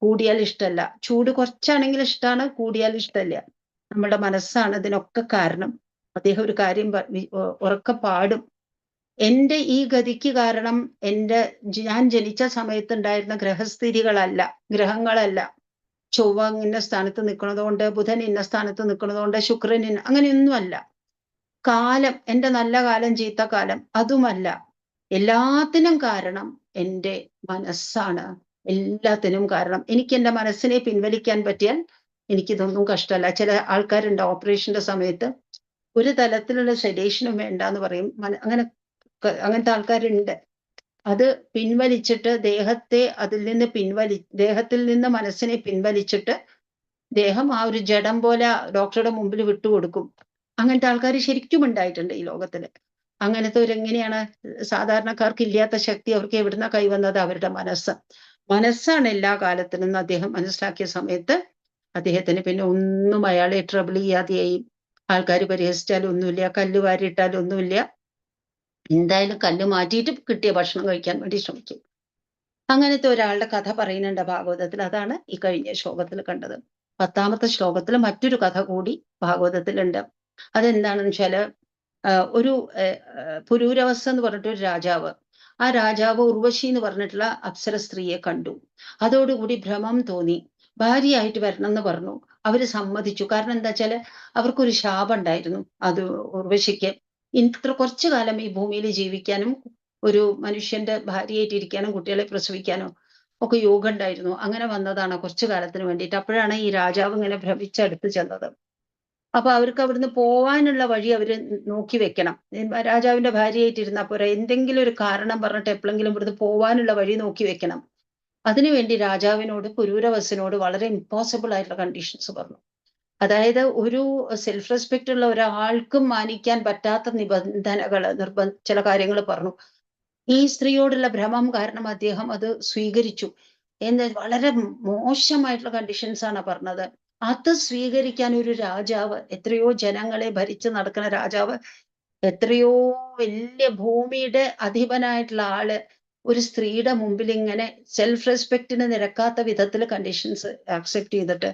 കൂടിയാൽ ഇഷ്ടല്ല. ചൂട് കുറച്ചാണെങ്കിൽ ഇഷ്ടാണ്, കൂടിയാൽ ഇഷ്ടല്ല. നമ്മുടെ മനസ്സാണ് ഇതിനൊക്കെ കാരണം. അദ്ദേഹം ഒരു കാര്യം ഉറക്കെ പാടും. എന്റെ ഈ ഗതിക്ക് കാരണം ഞാൻ ജനിച്ച സമയത്തുണ്ടായിരുന്ന ഗ്രഹസ്ഥിതികളല്ല, ഗ്രഹങ്ങളല്ല. ചൊവ്വ ഇന്ന സ്ഥാനത്ത് നിൽക്കുന്നതുകൊണ്ട്, ബുധൻ ഇന്ന സ്ഥാനത്ത് നിൽക്കുന്നതുകൊണ്ട്, ശുക്രൻ അങ്ങനെയൊന്നുമല്ല. കാലം, എന്റെ നല്ല കാലം, ചീത്ത കാലം അതുമല്ല. എല്ലാത്തിനും കാരണം എന്റെ മനസ്സാണ്. എല്ലാത്തിനും കാരണം. എനിക്ക് എന്റെ മനസ്സിനെ പിൻവലിക്കാൻ പറ്റിയാൽ എനിക്കിതൊന്നും കഷ്ടമല്ല. ചില ആൾക്കാരുണ്ട് ഓപ്പറേഷന്റെ സമയത്ത് ഒരു തലത്തിലുള്ള സെഡേഷനും വേണ്ടാന്ന് പറയും. അങ്ങനത്തെ ആൾക്കാരുണ്ട്. അത് പിൻവലിച്ചിട്ട് ദേഹത്തിൽ നിന്ന് മനസ്സിനെ പിൻവലിച്ചിട്ട് ദേഹം ആ ഒരു ജഡം പോലെ ഡോക്ടറുടെ മുമ്പിൽ വിട്ടുകൊടുക്കും. അങ്ങനത്തെ ആൾക്കാർ ശരിക്കും ഉണ്ടായിട്ടുണ്ട് ഈ ലോകത്തില്. അങ്ങനത്തെവരെങ്ങനെയാണ്? സാധാരണക്കാർക്ക് ഇല്ലാത്ത ശക്തി അവർക്ക് എവിടുന്നാ കൈവന്നത്? അവരുടെ മനസ്സ്. മനസ്സാണ് എല്ലാ കാലത്തിനും എന്ന് അദ്ദേഹം മനസ്സിലാക്കിയ സമയത്ത് അദ്ദേഹത്തിന് പിന്നെ ഒന്നും അയാളെ ട്രബിൾ ചെയ്യാതെയായി. ആൾക്കാർ പരിഹസിച്ചാലും ഒന്നുമില്ല, കല്ല് വാരിയിട്ടാലും ഒന്നുമില്ല. എന്തായാലും കല്ല് മാറ്റിയിട്ട് കിട്ടിയ ഭക്ഷണം കഴിക്കാൻ വേണ്ടി ശ്രമിക്കും. അങ്ങനത്തെ ഒരാളുടെ കഥ പറയുന്നുണ്ട് ഭാഗവതത്തിൽ. അതാണ് ഈ കഴിഞ്ഞ ശ്ലോകത്തിൽ കണ്ടത്. 10ാമത്തെ ശ്ലോകത്തിൽ മറ്റൊരു കഥ കൂടി ഭാഗവതത്തിലുണ്ട്. അതെന്താണെന്ന് വെച്ചാല് ഒരു പുരൂരവസ് എന്ന് പറഞ്ഞിട്ടൊരു രാജാവ്. ആ രാജാവ് ഉർവശി എന്ന് പറഞ്ഞിട്ടുള്ള അപ്സര സ്ത്രീയെ കണ്ടു. അതോടുകൂടി ഭ്രമം തോന്നി. ഭാര്യയായിട്ട് വരണം എന്ന് പറഞ്ഞു. അവര് സമ്മതിച്ചു. കാരണം എന്താ വെച്ചാല് അവർക്കൊരു ശാപം ഉണ്ടായിരുന്നു. അത് ഉർവശിക്ക് ഇത്ര കുറച്ചു കാലം ഈ ഭൂമിയിൽ ജീവിക്കാനും ഒരു മനുഷ്യന്റെ ഭാര്യയായിട്ട് ഇരിക്കാനും കുട്ടികളെ പ്രസവിക്കാനോ ഒക്കെ യോഗം ഉണ്ടായിരുന്നു. അങ്ങനെ വന്നതാണ് കുറച്ചു കാലത്തിന് വേണ്ടിയിട്ട്. അപ്പോഴാണ് ഈ രാജാവ് ഇങ്ങനെ ഭ്രമിച്ചടുത്ത് ചെന്നത്. അപ്പൊ അവർക്ക് അവിടുന്ന് പോവാനുള്ള വഴി അവര് നോക്കി വെക്കണം. രാജാവിന്റെ ഭാര്യയായിട്ട് ഇരുന്നാ പോരാ. എന്തെങ്കിലും ഒരു കാരണം പറഞ്ഞിട്ട് എപ്പോഴെങ്കിലും ഇവിടുന്ന് പോവാനുള്ള വഴി നോക്കി വെക്കണം. അതിനുവേണ്ടി രാജാവിനോട് പുരൂരവസിനോട് വളരെ ഇമ്പോസിബിൾ ആയിട്ടുള്ള കണ്ടീഷൻസ് പറഞ്ഞു. അതായത് ഒരു സെൽഫ് റെസ്പെക്ട് ഉള്ള ഒരാൾക്കും മാനിക്കാൻ പറ്റാത്ത ചില കാര്യങ്ങൾ പറഞ്ഞു. ഈ സ്ത്രീയോടുള്ള ഭ്രമം കാരണം അദ്ദേഹം അത് സ്വീകരിച്ചു. വളരെ മോശമായിട്ടുള്ള കണ്ടീഷൻസ് ആണ് പറഞ്ഞത്. അത് സ്വീകരിക്കാൻ ഒരു രാജാവ്, എത്രയോ ജനങ്ങളെ ഭരിച്ചു നടക്കുന്ന രാജാവ്, എത്രയോ വലിയ ഭൂമിയുടെ അധിപനായിട്ടുള്ള ആള് ഒരു സ്ത്രീയുടെ മുമ്പിൽ ഇങ്ങനെ സെൽഫ് റെസ്പെക്റ്റിന് നിരക്കാത്ത വിധത്തിൽ കണ്ടീഷൻസ് ആക്സെപ്റ്റ് ചെയ്തിട്ട്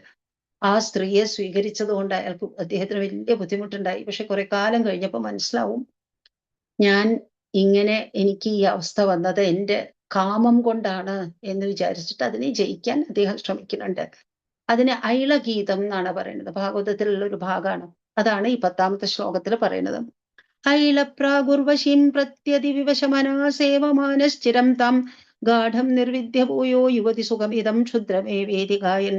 ആ സ്ത്രീയെ സ്വീകരിച്ചത് കൊണ്ട് അദ്ദേഹത്തിന് വലിയ ബുദ്ധിമുട്ടുണ്ടായി. പക്ഷെ കുറെ കാലം കഴിഞ്ഞപ്പോൾ മനസ്സിലാവും, ഞാൻ എനിക്ക് ഈ അവസ്ഥ വന്നത് എന്റെ കാമം കൊണ്ടാണ് എന്ന് വിചാരിച്ചിട്ട് അതിനെ ജയിക്കാൻ അദ്ദേഹം ശ്രമിക്കുന്നുണ്ട്. അതിന് ഐളഗീതം എന്നാണ് പറയുന്നത്. ഭാഗവതത്തിലുള്ള ഒരു ഭാഗമാണ്. അതാണ് ഈ 10ാമത്തെ ശ്ലോകത്തിൽ പറയുന്നത്. ഐളപ്രാഗുർവശീം പ്രത്യതിവിവശമനാസേവമാനശ്ചിരം താം ഗാഠം നിർവിദ്യ ഭൂയോ യുവതി സുഖമിതം ക്ഷുദ്രമേ വേദികായൻ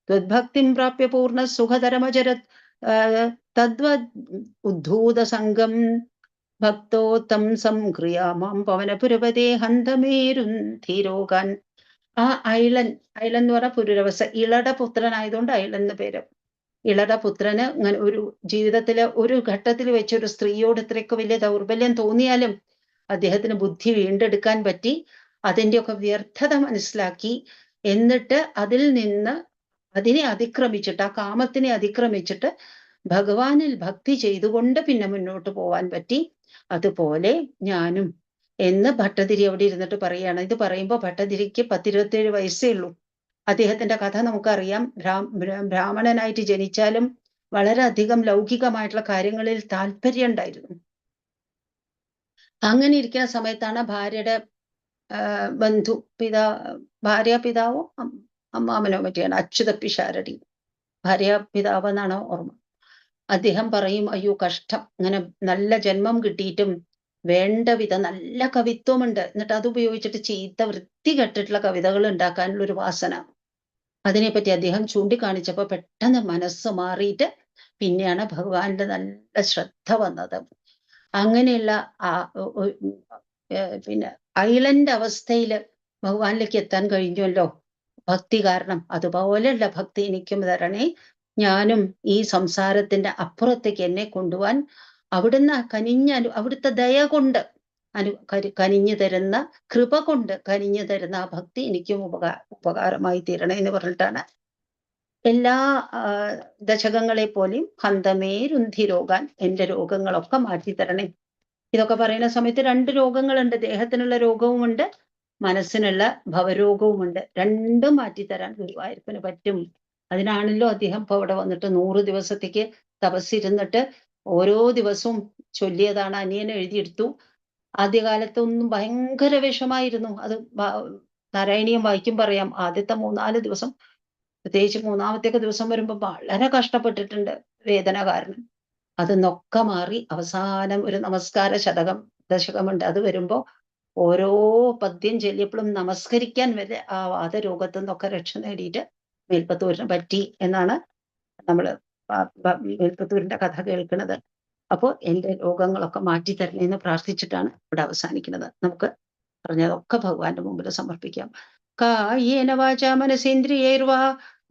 ത്വദ്ഭക്തിം പ്രാപ്യ പൂർണ്ണ സുഖതരമചരത് തദ്വദ് ഉദ്ധൂത സംഘം ഭക്തോത്തം സംക്രിയാമാം പവനപുരപതേ ഹന്തമേരുന്ധീരോഗാൻ. ആ അയിളൻ എന്ന് പറഞ്ഞാൽ പുരുരവസ്ഥ. ഇളടെ പുത്രനായതുകൊണ്ട് അയിളൻ എന്ന് പേര്. ഇളടെ പുത്രന് ഇങ്ങനെ ഒരു ജീവിതത്തില് ഒരു ഘട്ടത്തിൽ വെച്ച് ഒരു സ്ത്രീയോട് ഇത്രയൊക്കെ വലിയ ദൗർബല്യം തോന്നിയാലും അദ്ദേഹത്തിന് ബുദ്ധി വീണ്ടെടുക്കാൻ പറ്റി. അതിന്റെയൊക്കെ വ്യർത്ഥത മനസ്സിലാക്കി. എന്നിട്ട് അതിൽ നിന്ന് അതിനെ അതിക്രമിച്ചിട്ട്, ആ കാമത്തിനെ അതിക്രമിച്ചിട്ട് ഭഗവാനിൽ ഭക്തി ചെയ്തുകൊണ്ട് പിന്നെ മുന്നോട്ട് പോവാൻ പറ്റി. അതുപോലെ ഞാനും എന്ന് ഭട്ടതിരി അവിടെ ഇരുന്നിട്ട് പറയാണ്. ഇത് പറയുമ്പോൾ ഭട്ടതിരിക്ക് 10-27 വയസ്സേ ഉള്ളൂ. അദ്ദേഹത്തിന്റെ കഥ നമുക്കറിയാം. ബ്രാഹ്മണനായിട്ട് ജനിച്ചാലും വളരെയധികം ലൗകികമായിട്ടുള്ള കാര്യങ്ങളിൽ താല്പര്യം ഉണ്ടായിരുന്നു. അങ്ങനെ ഇരിക്കുന്ന സമയത്താണ് ഭാര്യയുടെ ബന്ധു ഭാര്യ പിതാവോ അമ്മാമനോ പറ്റിയാണ് അച്യുത പിഷാരടി. ഭാര്യ പിതാവ് എന്നാണ് ഓർമ്മ. അദ്ദേഹം പറയും, അയ്യോ കഷ്ടം, ഇങ്ങനെ നല്ല ജന്മം കിട്ടിയിട്ടും വേണ്ട വിധം നല്ല കവിത്വമുണ്ട്, എന്നിട്ട് അത് ഉപയോഗിച്ചിട്ട് ചീത്ത വൃത്തികെട്ടിട്ടുള്ള കവിതകൾ ഉണ്ടാക്കാനുള്ള ഒരു വാസന. അതിനെപ്പറ്റി അദ്ദേഹം ചൂണ്ടിക്കാണിച്ചപ്പോൾ പെട്ടെന്ന് മനസ്സ് മാറിയിട്ട് പിന്നെയാണ് ഭഗവാന്റെ നല്ല ശ്രദ്ധ വന്നത്. അങ്ങനെയുള്ള പിന്നെ ഐലൻഡ് അവസ്ഥയിൽ ഭഗവാനിലേക്ക് എത്താൻ കഴിഞ്ഞല്ലോ ഭക്തി കാരണം. അതുപോലെയുള്ള ഭക്തി എനിക്കും തരണേ. ഞാനും ഈ സംസാരത്തിന്റെ അപ്പുറത്തേക്ക് എന്നെ കൊണ്ടുപോവാൻ അവിടുന്ന് അവിടുത്തെ ദയ കൊണ്ട് കനിഞ്ഞു തരുന്ന, കൃപ കൊണ്ട് കനിഞ്ഞു തരുന്ന ആ ഭക്തി എനിക്കും ഉപകാരമായി തീരണേ എന്ന് പറഞ്ഞിട്ടാണ് എല്ലാ ദശകങ്ങളെ പോലെയും ഹന്തമേ രുന്ധി രോഗാൻ, എന്റെ രോഗങ്ങളൊക്കെ മാറ്റിത്തരണേ. ഇതൊക്കെ പറയുന്ന സമയത്ത് 2 രോഗങ്ങളുണ്ട്. ദേഹത്തിനുള്ള രോഗവുമുണ്ട്, മനസ്സിനുള്ള ഭവരോഗവുമുണ്ട്. രണ്ടും മാറ്റിത്തരാൻ ഗുരുവായൂരപ്പന് പറ്റും. അതിനാണല്ലോ അദ്ദേഹം ഇപ്പൊ ഇവിടെ വന്നിട്ട് 100 ദിവസത്തേക്ക് തപസ്സിരുന്നിട്ട് ഓരോ ദിവസവും ചൊല്ലിയതാണ്. അനിയൻ എഴുതിയെടുത്തു. ആദ്യകാലത്തൊന്നും ഭയങ്കര വിഷമായിരുന്നു. അത് നാരായണീയം വായിക്കും പറയാം. ആദ്യത്തെ 3-4 ദിവസം, പ്രത്യേകിച്ച് 3-ാമത്തെ ദിവസം വരുമ്പോൾ വളരെ കഷ്ടപ്പെട്ടിട്ടുണ്ട് വേദന കാരണം. അതൊന്നൊക്കെ മാറി അവസാനം ഒരു നമസ്കാര ദശകമുണ്ട്. അത് വരുമ്പോ ഓരോ പദ്യം ചൊല്ലിയപ്പോഴും നമസ്കരിക്കാൻ വരെ ആ വാതരോഗത്തിൽ നിന്നൊക്കെ രക്ഷ നേടിയിട്ട് മേൽപ്പത്തൂരിന് പറ്റി എന്നാണ് നമ്മള് മേൽപ്പത്തൂരിന്റെ കഥ കേൾക്കുന്നത്. അപ്പോൾ എന്റെ രോഗങ്ങളൊക്കെ മാറ്റിത്തരണേ എന്ന് പ്രാർത്ഥിച്ചിട്ടാണ് ഇവിടെ അവസാനിക്കുന്നത്. നമുക്ക് പറഞ്ഞതൊക്കെ ഭഗവാന്റെ മുമ്പിൽ സമർപ്പിക്കാം. കായേന വാചാ മനസേന്ദ്രിയൈർവാ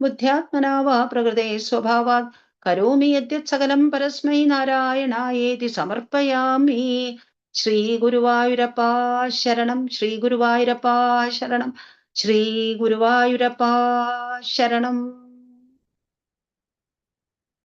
ബുദ്ധ്യാത്മനാ വാ പ്രകൃതേ സ്വഭാവാത് കരോമി യദ്യത് സകലം പരസ്മൈ നാരായണായേതി സമർപ്പയാമി. ശ്രീ ഗുരുവായൂരപ്പാ ശരണം, ശ്രീ ഗുരുവായൂരപ്പാ ശരണം, ശ്രീ ഗുരുവായൂരപ്പാ ശരണം.